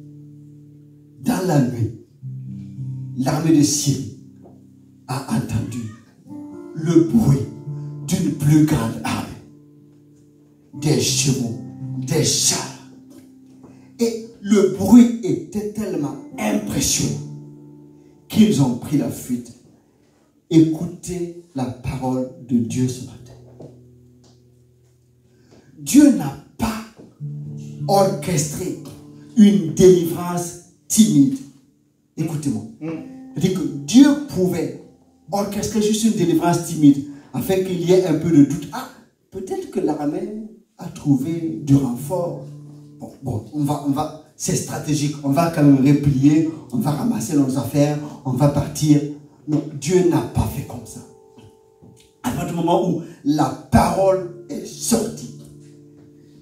l'armée de Syrie a entendu le bruit d'une plus grande armée, des chevaux, des chars. Et le bruit était tellement impressionnant qu'ils ont pris la fuite. Écoutez la parole de Dieu ce matin. Dieu n'a pas orchestré une délivrance timide. Écoutez-moi. C'est-à-dire que Dieu pouvait orchestrer juste une délivrance timide afin qu'il y ait un peu de doute. Ah, peut-être que l'armée a trouvé du renfort. Bon, on va, c'est stratégique. On va quand même replier, on va ramasser nos affaires, on va partir. Non, Dieu n'a pas fait comme ça. À partir du moment où la parole est sortie,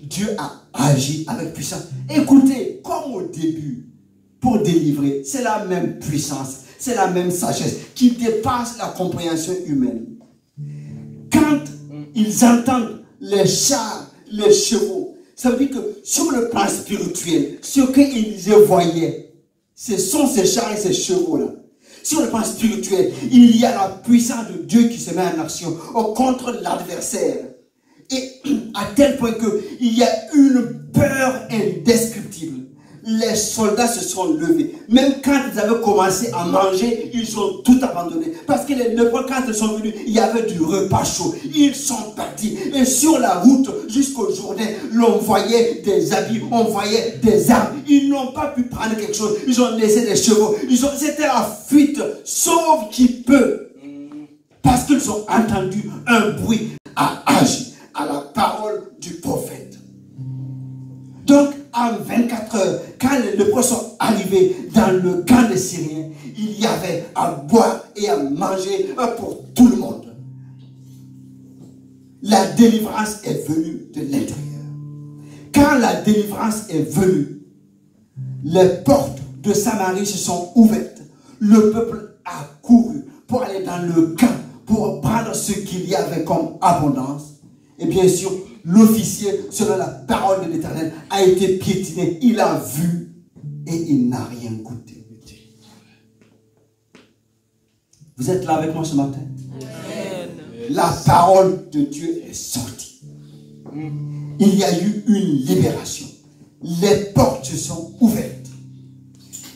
Dieu a agi avec puissance. Écoutez, comme au début, pour délivrer, c'est la même puissance, c'est la même sagesse qui dépasse la compréhension humaine. Quand ils entendent les chars, les chevaux, ça veut dire que sur le plan spirituel, ce qu'Élisée voyait, ce sont ces chars et ces chevaux-là. Sur le plan spirituel, il y a la puissance de Dieu qui se met en action contre l'adversaire. Et à tel point qu'il y a une peur indescriptible. les soldats se sont levés. Même quand ils avaient commencé à manger, ils ont tout abandonné. Parce que les lépreux, quand ils sont venus, il y avait du repas chaud. Ils sont partis. Et sur la route, jusqu'au Jourdain, l'on voyait des habits, on voyait des armes. Ils n'ont pas pu prendre quelque chose. Ils ont laissé des chevaux. C'était la fuite, sauve qui peut. Parce qu'ils ont entendu un bruit à agi à la parole du prophète. Donc, en 24 heures, quand les lépreux sont arrivés dans le camp des Syriens, il y avait à boire et à manger pour tout le monde. La délivrance est venue de l'intérieur. Quand la délivrance est venue, les portes de Samarie se sont ouvertes. Le peuple a couru pour aller dans le camp, pour prendre ce qu'il y avait comme abondance. Et bien sûr, l'officier, selon la parole de l'Éternel, a été piétiné. Il a vu et il n'a rien goûté. Vous êtes là avec moi ce matin? Amen. La parole de Dieu est sortie. Il y a eu une libération. Les portes se sont ouvertes.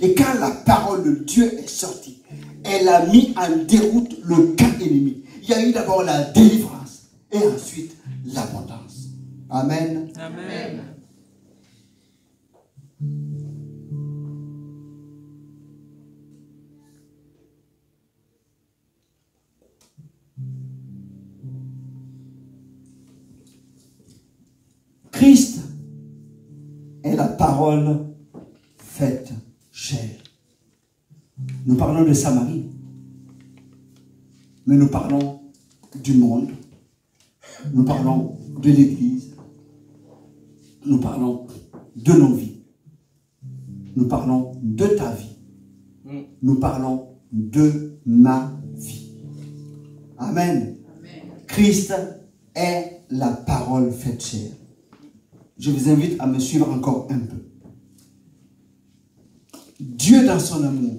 Et quand la parole de Dieu est sortie, elle a mis en déroute le camp ennemi. Il y a eu d'abord la délivrance et ensuite l'abondance. Amen. Amen. Christ est la parole faite chair. Nous parlons de Samarie, mais nous parlons du monde, nous parlons de l'Église, nous parlons de nos vies, nous parlons de ta vie, nous parlons de ma vie. Amen. Amen. Christ est la parole faite chair. Je vous invite à me suivre encore un peu. Dieu, dans son amour,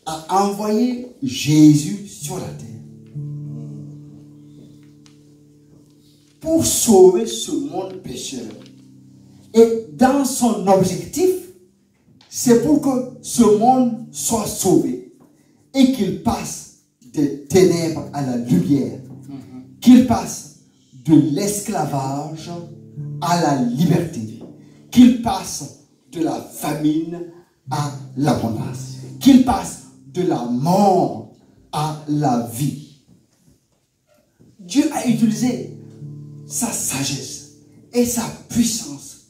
a envoyé Jésus sur la terre pour sauver ce monde pécheur. Et dans son objectif, c'est pour que ce monde soit sauvé et qu'il passe des ténèbres à la lumière, qu'il passe de l'esclavage à la liberté, qu'il passe de la famine à l'abondance, qu'il passe de la mort à la vie. Dieu a utilisé sa sagesse et sa puissance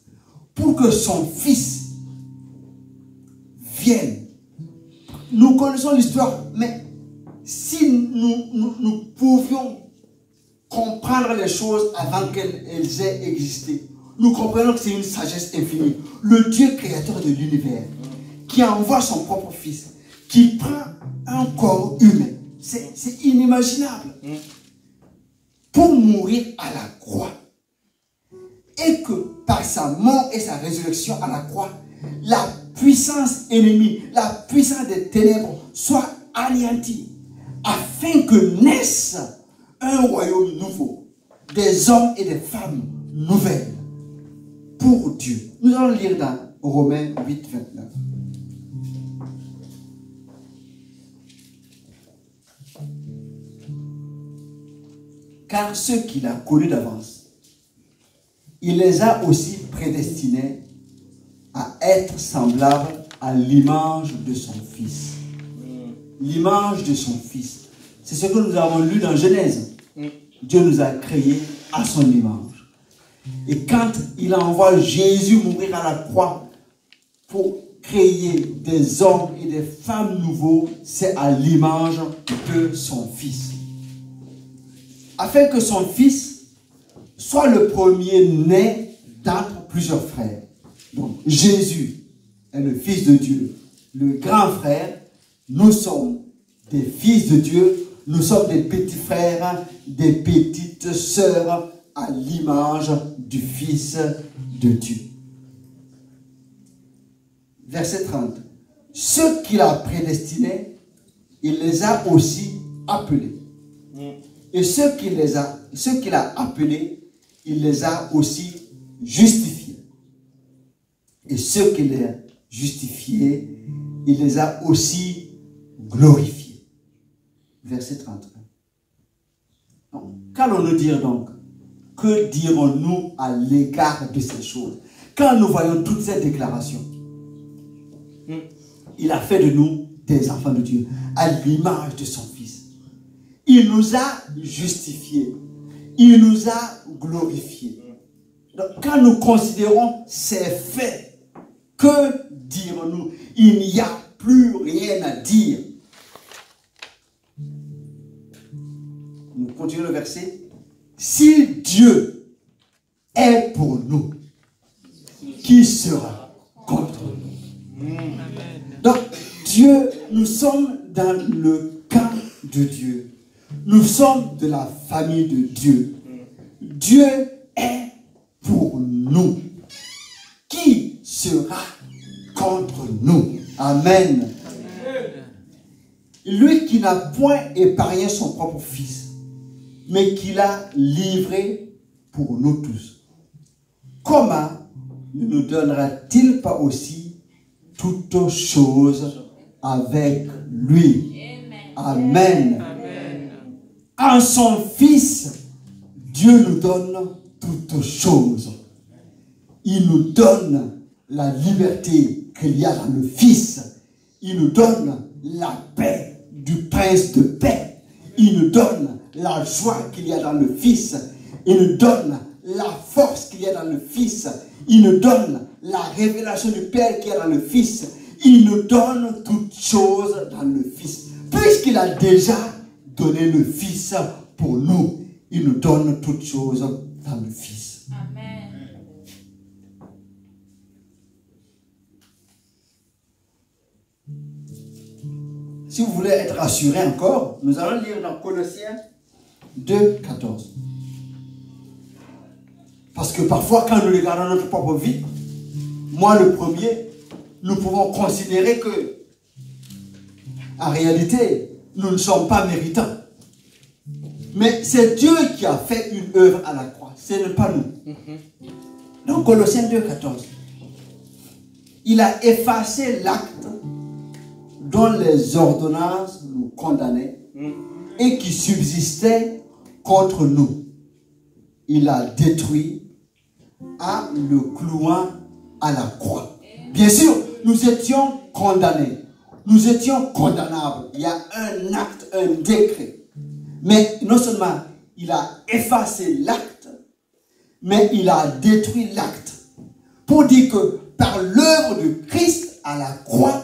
pour que son Fils vienne. Nous connaissons l'histoire, mais si nous pouvions comprendre les choses avant qu'elles aient existé, nous comprenons que c'est une sagesse infinie. Le Dieu créateur de l'univers, qui envoie son propre Fils, qui prend un corps humain, c'est inimaginable, pour mourir à la croix. Et que par sa mort et sa résurrection à la croix, la puissance ennemie, la puissance des ténèbres soit anéantie, afin que naisse un royaume nouveau, des hommes et des femmes nouvelles pour Dieu. Nous allons lire dans Romains 8, 29. Car ceux qu'il a connus d'avance, il les a aussi prédestinés à être semblables à l'image de son Fils. L'image de son Fils. C'est ce que nous avons lu dans Genèse. Dieu nous a créés à son image. Et quand il envoie Jésus mourir à la croix pour créer des hommes et des femmes nouveaux, c'est à l'image de son Fils. Afin que son Fils soit le premier-né d'entre plusieurs frères. Donc Jésus est le Fils de Dieu, le grand frère. Nous sommes des fils de Dieu, nous sommes des petits frères, des petites sœurs à l'image du Fils de Dieu. Verset 30. Ceux qu'il a prédestinés, il les a aussi appelés. Et ceux qu'il a appelés, il les a aussi justifiés. Et ceux qu'il justifiés, il les a aussi glorifiés. Verset 31. Qu'allons-nous dire donc? Que dirons-nous à l'égard de ces choses? Quand nous voyons toutes ces déclarations, il a fait de nous des enfants de Dieu, à l'image de son Fils. Il nous a justifiés. Il nous a glorifiés. Donc, quand nous considérons ces faits, que dirons-nous? Il n'y a plus rien à dire. Nous continuons le verset. Si Dieu est pour nous, qui sera contre nous? Donc, Dieu, nous sommes dans le camp de Dieu. Nous sommes de la famille de Dieu. Dieu est pour nous. Qui sera contre nous? Amen. Lui qui n'a point épargné son propre Fils, mais qui l'a livré pour nous tous. Comment ne nous donnera-t-il pas aussi toutes choses avec lui? Amen. En son Fils, Dieu nous donne toutes choses. Il nous donne la liberté qu'il y a dans le Fils. Il nous donne la paix du Prince de paix. Il nous donne la joie qu'il y a dans le Fils. Il nous donne la force qu'il y a dans le Fils. Il nous donne la révélation du Père qu'il y a dans le Fils. Il nous donne toutes choses dans le Fils. Puisqu'il a déjà donné le Fils pour nous, il nous donne toutes choses dans le Fils. Amen. Si vous voulez être rassuré encore, nous allons lire dans Colossiens 2, 14. Parce que parfois, quand nous regardons notre propre vie, moi le premier, nous pouvons considérer que, en réalité, nous ne sommes pas méritants. Mais c'est Dieu qui a fait une œuvre à la croix. Ce n'est pas nous. Donc, Colossiens 2, 14. Il a effacé l'acte dont les ordonnances nous condamnaient et qui subsistait contre nous. Il a détruit en le clouant à la croix. Bien sûr, nous étions condamnés. Nous étions condamnables. Il y a un acte, un décret. Mais non seulement il a effacé l'acte, mais il a détruit l'acte. Pour dire que par l'œuvre de Christ à la croix,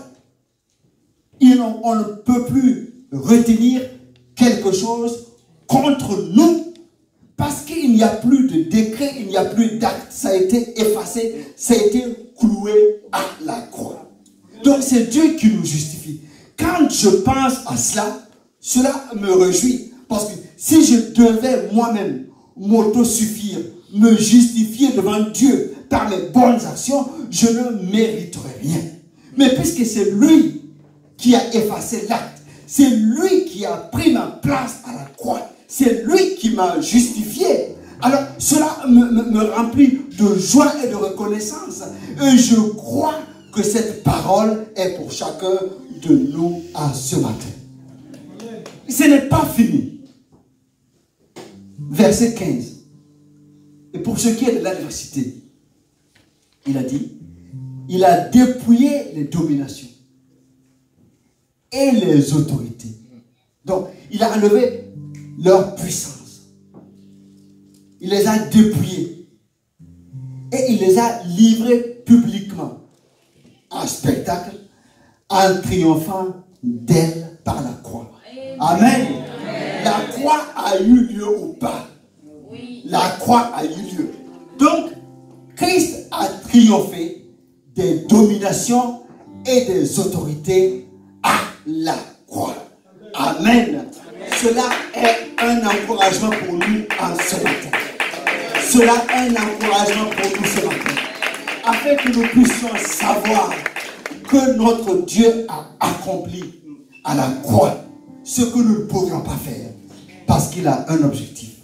on ne peut plus retenir quelque chose contre nous parce qu'il n'y a plus de décret, il n'y a plus d'acte. Ça a été effacé, ça a été cloué à la croix. Donc c'est Dieu qui nous justifie. Quand je pense à cela, cela me réjouit. Parce que si je devais moi-même m'autosuffire, me justifier devant Dieu par mes bonnes actions, je ne mériterais rien. Mais puisque c'est lui qui a effacé l'acte, c'est lui qui a pris ma place à la croix, c'est lui qui m'a justifié. Alors cela me remplit de joie et de reconnaissance. Et je crois que cette parole est pour chacun de nous à ce matin. Ce n'est pas fini. Verset 15. Et pour ce qui est de l'adversité, il a dit, il a dépouillé les dominations et les autorités. Donc, il a enlevé leur puissance. Il les a dépouillés. Et il les a livrés publiquement en spectacle, en triomphant d'elle par la croix. Amen. La croix a eu lieu ou pas? Oui. La croix a eu lieu. Donc, Christ a triomphé des dominations et des autorités à la croix. Amen. Cela est un encouragement pour nous en ce matin. Cela est un encouragement pour nous ce matin. Afin que nous puissions savoir que notre Dieu a accompli à la croix ce que nous ne pourrions pas faire. Parce qu'il a un objectif.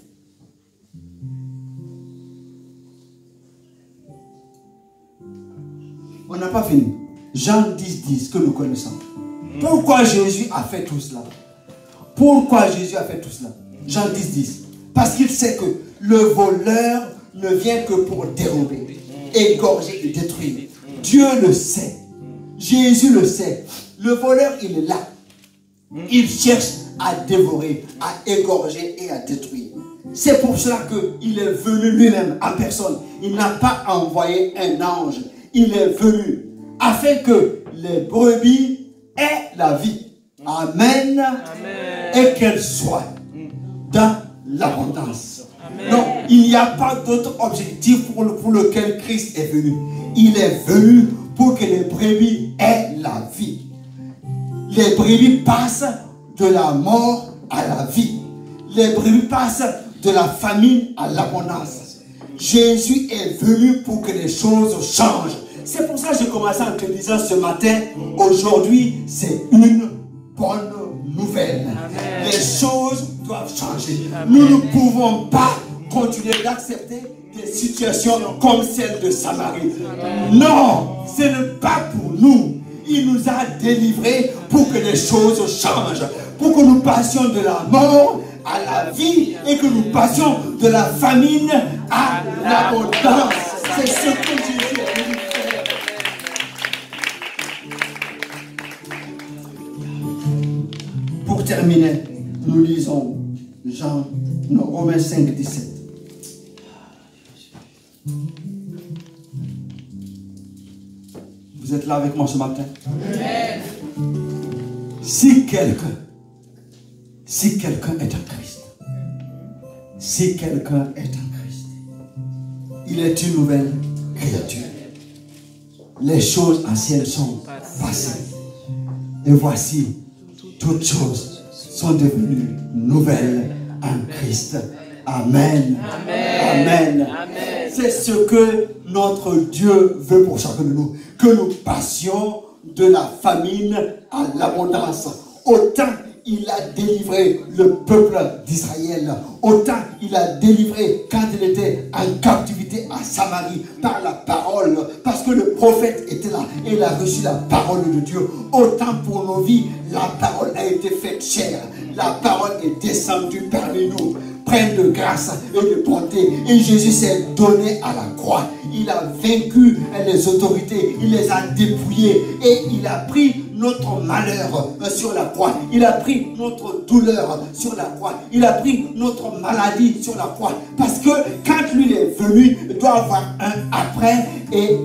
On n'a pas fini. Jean 10, 10 que nous connaissons. Pourquoi Jésus a fait tout cela? Pourquoi Jésus a fait tout cela? Jean 10, 10. Parce qu'il sait que le voleur ne vient que pour dérober, égorger et détruire. Dieu le sait. Jésus le sait. Le voleur, il est là. Il cherche à dévorer, à égorger et à détruire. C'est pour cela qu'il est venu lui-même en personne. Il n'a pas envoyé un ange. Il est venu afin que les brebis aient la vie. Amen. Amen. Et qu'elles soient dans l'abondance. Non, il n'y a pas d'autre objectif pour lequel Christ est venu. Il est venu pour que les brebis aient la vie. Les brebis passent de la mort à la vie. Les brebis passent de la famine à l'abondance. Jésus est venu pour que les choses changent. C'est pour ça que j'ai commencé en te disant ce matin, aujourd'hui, c'est une bonne nouvelle. Amen. Les choses doivent changer. Amen. Nous ne pouvons pas continuer d'accepter des situations comme celle de Samarie. Amen. Non, ce n'est pas pour nous. Il nous a délivrés pour que les choses changent. Pour que nous passions de la mort à la vie et que nous passions de la famine à l'abondance. C'est ce que Jésus a voulu faire. Pour terminer, nous lisons Romains 5, 17. Vous êtes là avec moi ce matin? Amen. Si quelqu'un est en Christ, si quelqu'un est en Christ, il est une nouvelle créature. Les choses anciennes sont passées. Et voici, toutes choses sont devenues nouvelles en Christ. Amen. Amen. Amen. Amen. C'est ce que notre Dieu veut pour chacun de nous. Que nous passions de la famine à l'abondance. Autant il a délivré le peuple d'Israël, autant il a délivré quand il était en captivité à Samarie par la parole, parce que le prophète était là et il a reçu la parole de Dieu. Autant pour nos vies, la parole a été faite chair, la parole est descendue parmi nous, pleine de grâce et de bonté. Et Jésus s'est donné à la croix. Il a vaincu les autorités, il les a dépouillées et il a pris notre malheur sur la croix. Il a pris notre douleur sur la croix. Il a pris notre maladie sur la croix. Parce que quand lui est venu, il doit avoir un après et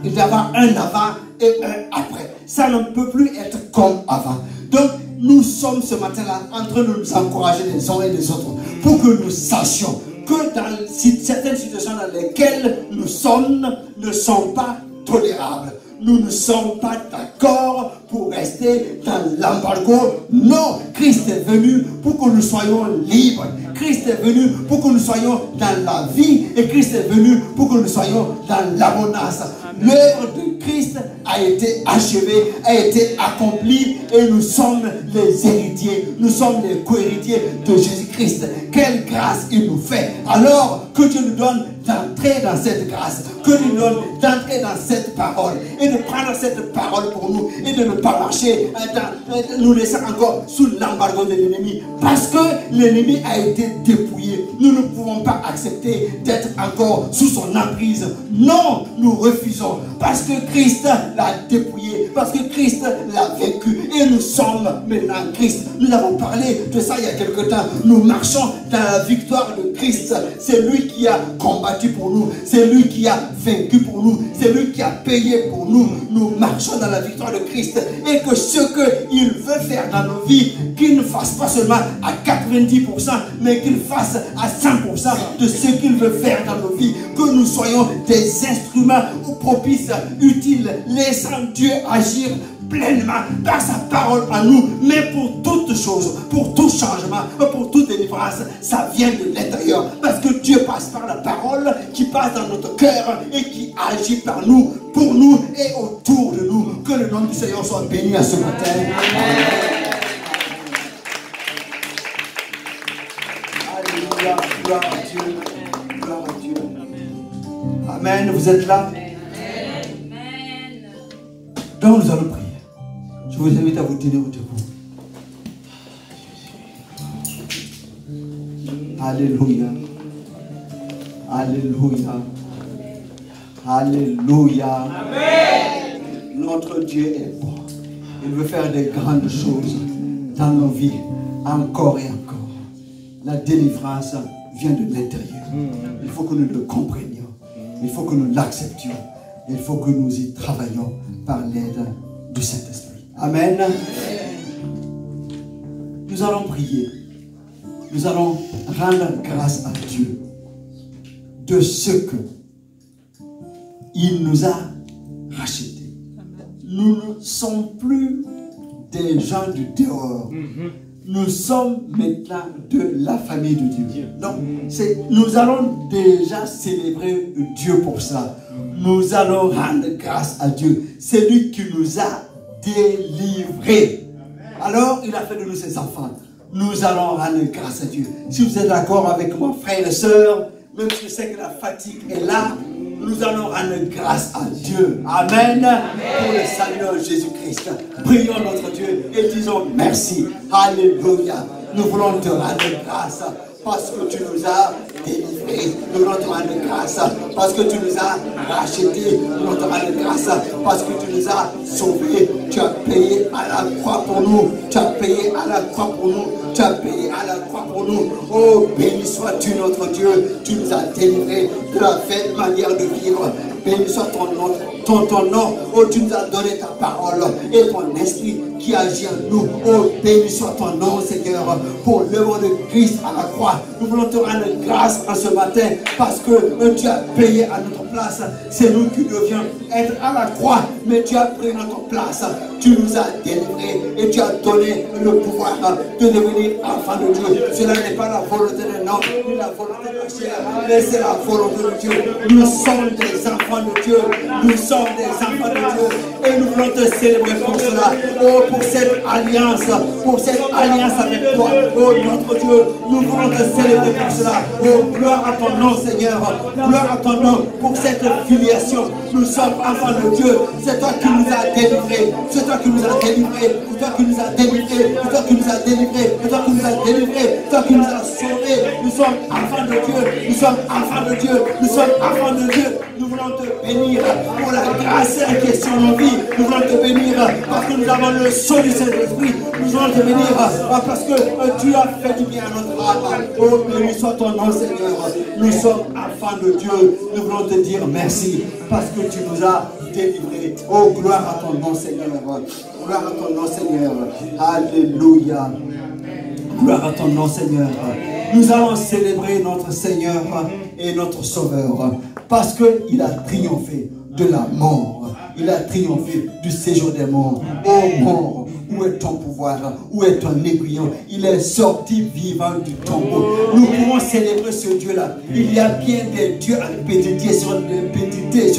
il doit avoir un avant et un après. Ça ne peut plus être comme avant. Donc, nous sommes ce matin-là en train de nous encourager les uns et les autres pour que nous sachions que dans certaines situations dans lesquelles nous sommes ne sont pas tolérables. Nous ne sommes pas d'accord pour rester dans l'embargo. Non, Christ est venu pour que nous soyons libres. Christ est venu pour que nous soyons dans la vie. Et Christ est venu pour que nous soyons dans l'abondance. L'œuvre de Christ a été achevée, a été accomplie. Et nous sommes les héritiers. Nous sommes les co-héritiers de Jésus-Christ. Quelle grâce il nous fait. Alors que Dieu nous donne d'entrer dans cette grâce. Que Dieu nous donne d'entrer dans cette parole. Et de prendre cette parole pour nous. Et de ne pas marcher nous laisser encore sous l'embargo de l'ennemi. Parce que l'ennemi a été dépouillé. Nous ne pouvons pas accepter d'être encore sous son emprise. Non, nous refusons. Parce que Christ l'a dépouillé. Parce que Christ l'a vaincu. Et nous sommes maintenant en Christ. Nous avons parlé de ça il y a quelque temps. Nous marchons dans la victoire de Christ. C'est lui qui a combattu pour nous. C'est lui qui a vaincu pour nous. C'est lui qui a payé pour nous. Nous marchons dans la victoire de Christ. Et que ce qu'il veut faire dans nos vies, qu'il ne fasse pas seulement à 90%, mais qu'il fasse à 100% de ce qu'il veut faire dans nos vies. Que nous soyons des instruments propices, utiles, laissant Dieu agir pleinement par sa parole en nous. Mais pour toute chose, pour tout changement, pour toute délivrance, ça vient de l'intérieur. Parce que Dieu passe par la parole qui passe dans notre cœur et qui agit par nous, pour nous et autour de nous. Que le nom du Seigneur soit béni à ce matin. Amen. Alléluia, gloire à Dieu. Gloire à Dieu. Amen. Vous êtes là? Donc nous allons prier. Je vous invite à vous tenir au debout. Alléluia. Alléluia. Alléluia. Amen. Notre Dieu est bon. Il veut faire des grandes choses dans nos vies, encore et encore. La délivrance vient de l'intérieur. Il faut que nous le comprenions. Il faut que nous l'acceptions. Il faut que nous y travaillions par l'aide du Saint-Esprit. Amen. Nous allons prier. Nous allons rendre grâce à Dieu de ce que il nous a rachetés. Nous ne sommes plus des gens du dehors. Nous sommes maintenant de la famille de Dieu. Donc, nous allons déjà célébrer Dieu pour ça. Nous allons rendre grâce à Dieu. C'est lui qui nous a délivrés. Alors, il a fait de nous ses enfants. Nous allons rendre grâce à Dieu. Si vous êtes d'accord avec moi, frères et sœurs, même si je sais que la fatigue est là, nous allons rendre grâce à Dieu. Amen. Pour le salut de Jésus-Christ. Prions notre Dieu et disons merci. Alléluia. Nous voulons te rendre grâce parce que tu nous as délivrés. Nous voulons te rendre grâce parce que tu nous as rachetés. Nous voulons te rendre grâce parce que tu nous as sauvés. Tu as payé à la croix pour nous. Tu as payé à la croix pour nous. Tu as payé à la croix pour nous. Oh, béni sois-tu notre Dieu. Tu nous as délivrés de la vaine manière de vivre. Béni soit ton nom. Ton nom, oh, tu nous as donné ta parole et ton esprit qui agit en nous. Oh, béni soit ton nom, Seigneur, pour l'œuvre de Christ à la croix. Nous voulons te rendre grâce en ce matin parce que tu as payé à notre place. C'est nous qui devions être à la croix, mais tu as pris notre place. Tu nous as délivrés et tu as donné le pouvoir de devenir enfant de Dieu. Cela n'est pas la volonté de l'homme, ni la volonté de la chair, mais c'est la volonté de Dieu. Nous sommes des enfants de Dieu. Nous sommes des enfants de Dieu et nous voulons te célébrer pour cela. Oh, pour cette alliance avec toi. Oh, notre Dieu, nous voulons te célébrer pour cela. Oh, gloire à ton nom, Seigneur. Gloire à ton nom pour cette filiation. Nous sommes enfants de Dieu. C'est toi qui nous as délivrés. C'est toi qui nous as délivrés. C'est toi qui nous as délivrés. C'est toi qui nous as délivrés. C'est toi qui nous as délivrés. C'est toi qui nous as sauvés. Nous sommes enfants de Dieu. Nous sommes enfants de Dieu. Nous sommes enfants de Dieu. Nous voulons te bénir pour la grâce qui est sur nos vies. Nous voulons te bénir parce que nous avons le sceau du Saint-Esprit. Nous voulons te bénir parce que tu as fait du bien à notre âme. Oh, béni soit ton nom, Seigneur. Nous sommes enfants de Dieu. Nous voulons te dire merci parce que tu nous as délivrés. Oh, gloire à ton nom, Seigneur. Gloire à ton nom, Seigneur. Alléluia. Gloire à ton nom, Seigneur. Nous allons célébrer notre Seigneur et notre Sauveur parce qu'il a triomphé de la mort. Il a triomphé du séjour des morts. Oh mort, où est ton pouvoir? Où est ton aiguillon? Il est sorti vivant du tombeau. Nous pouvons célébrer ce Dieu-là. Il y a bien des dieux à péditer sur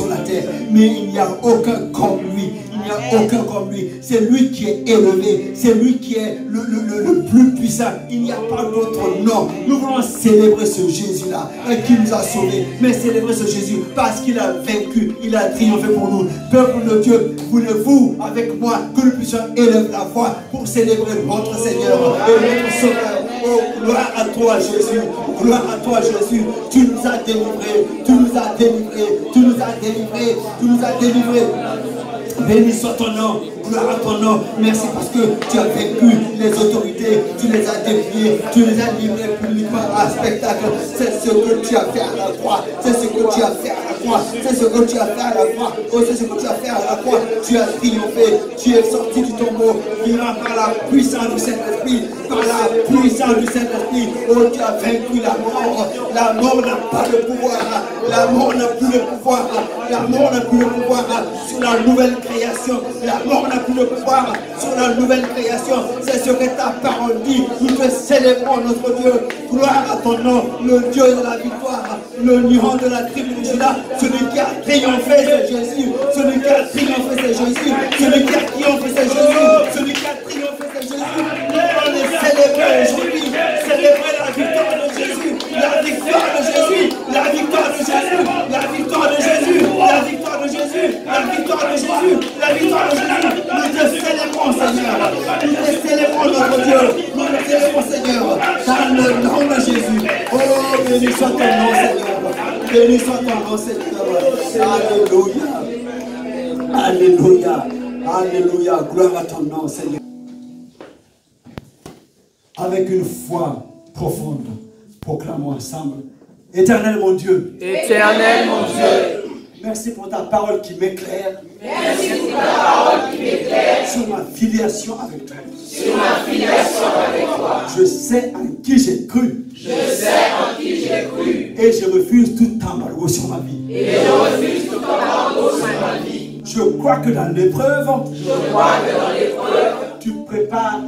la terre, mais il n'y a aucun comme lui. Il n'y a aucun comme lui. C'est lui qui est élevé. C'est lui qui est le plus puissant. Il n'y a pas d'autre nom. Nous voulons célébrer ce Jésus-là qui nous a sauvés. Mais célébrer ce Jésus parce qu'il a vaincu. Il a triomphé pour nous. Peuple de Dieu, voulez-vous avec moi que nous puissions élever la voix pour célébrer notre Seigneur et notre Sauveur? Oh, gloire à toi Jésus. Gloire à toi Jésus. Tu nous as délivrés. Tu nous as délivrés. Tu nous as délivrés. Tu nous as délivrés. Béni soit ton nom, gloire à ton nom. Merci parce que tu as vaincu les autorités, tu les as défiées, tu les as livrés publiquement à spectacle. C'est ce que tu as fait à la croix. C'est ce que tu as fait à la croix. C'est ce que tu as fait à la croix. Oh, c'est ce que tu as fait à la croix. Tu as triomphé. Tu es sorti du tombeau, vivant par la puissance du Saint-Esprit. Par la puissance du Saint-Esprit. Oh, tu as vaincu la mort. La mort n'a pas de pouvoir. La mort n'a plus de pouvoir. La mort n'a plus de pouvoir sur la nouvelle création. La mort n'a plus de pouvoir sur la nouvelle création. C'est ce que ta parole dit. Nous te célébrons notre Dieu. Gloire à ton nom, le Dieu de la victoire, le lion de la tribu de Juda. Celui qui a triomphé, c'est Jésus. Celui qui a triomphé, c'est Jésus. Celui qui a triomphé, c'est Jésus. Celui qui a triomphé, c'est Jésus. On est célébré aujourd'hui. Célébrer la victoire de Jésus. La victoire de Jésus. La victoire de Jésus. La victoire de Jésus. La victoire de Jésus. La victoire de Jésus. La victoire de Jésus. le nom de Jésus. Oh, béni soit ton nom, Seigneur. Béni soit ton nom, Seigneur. Alléluia. Alléluia. Alléluia. Gloire à ton nom, Seigneur. Avec une foi profonde, proclamons ensemble. Éternel mon Dieu. Éternel mon Dieu. Merci pour ta parole qui m'éclaire. Merci pour ta parole qui m'éclaire. Sur ma filiation avec toi. Sur ma filiation avec toi. Je sais en qui j'ai cru. Je sais en qui j'ai cru. Et je refuse tout embargo sur ma vie. Et je refuse tout embargo sur ma vie. Je crois que dans l'épreuve, tu prépares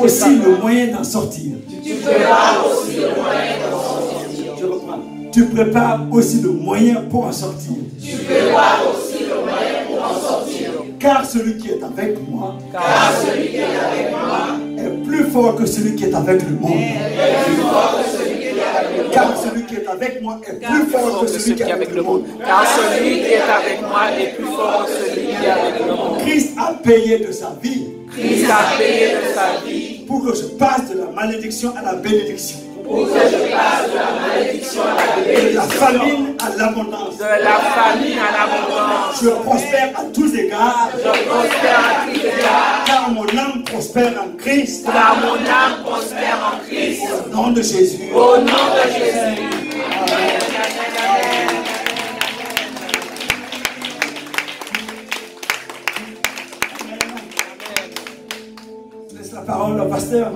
aussi le moyen d'en sortir. Tu prépares aussi le moyen d'en sortir. Je reprends. Tu prépares aussi le moyen pour en sortir. Tu prépares aussi le moyen pour en sortir. Car celui qui est avec moi, Car celui qui est avec moi est plus fort que celui qui est avec le monde. est plus fort que celui qui est avec le monde. Car celui qui est avec moi est plus fort que celui qui est avec le monde. Car celui qui est avec moi est plus fort que celui qui est avec le monde. Christ a payé de sa vie. Christ a payé de sa vie Pour que je passe de la malédiction à la bénédiction. pour que je passe de la malédiction à la De bénédiction. la famine à l'abondance. De la famine à l'abondance. Je prospère à tous égards. Je prospère à tous égards. Car mon âme prospère en Christ. Car mon âme prospère en Christ. Au nom de Jésus. Au nom de Jésus. Laisse la parole au pasteur.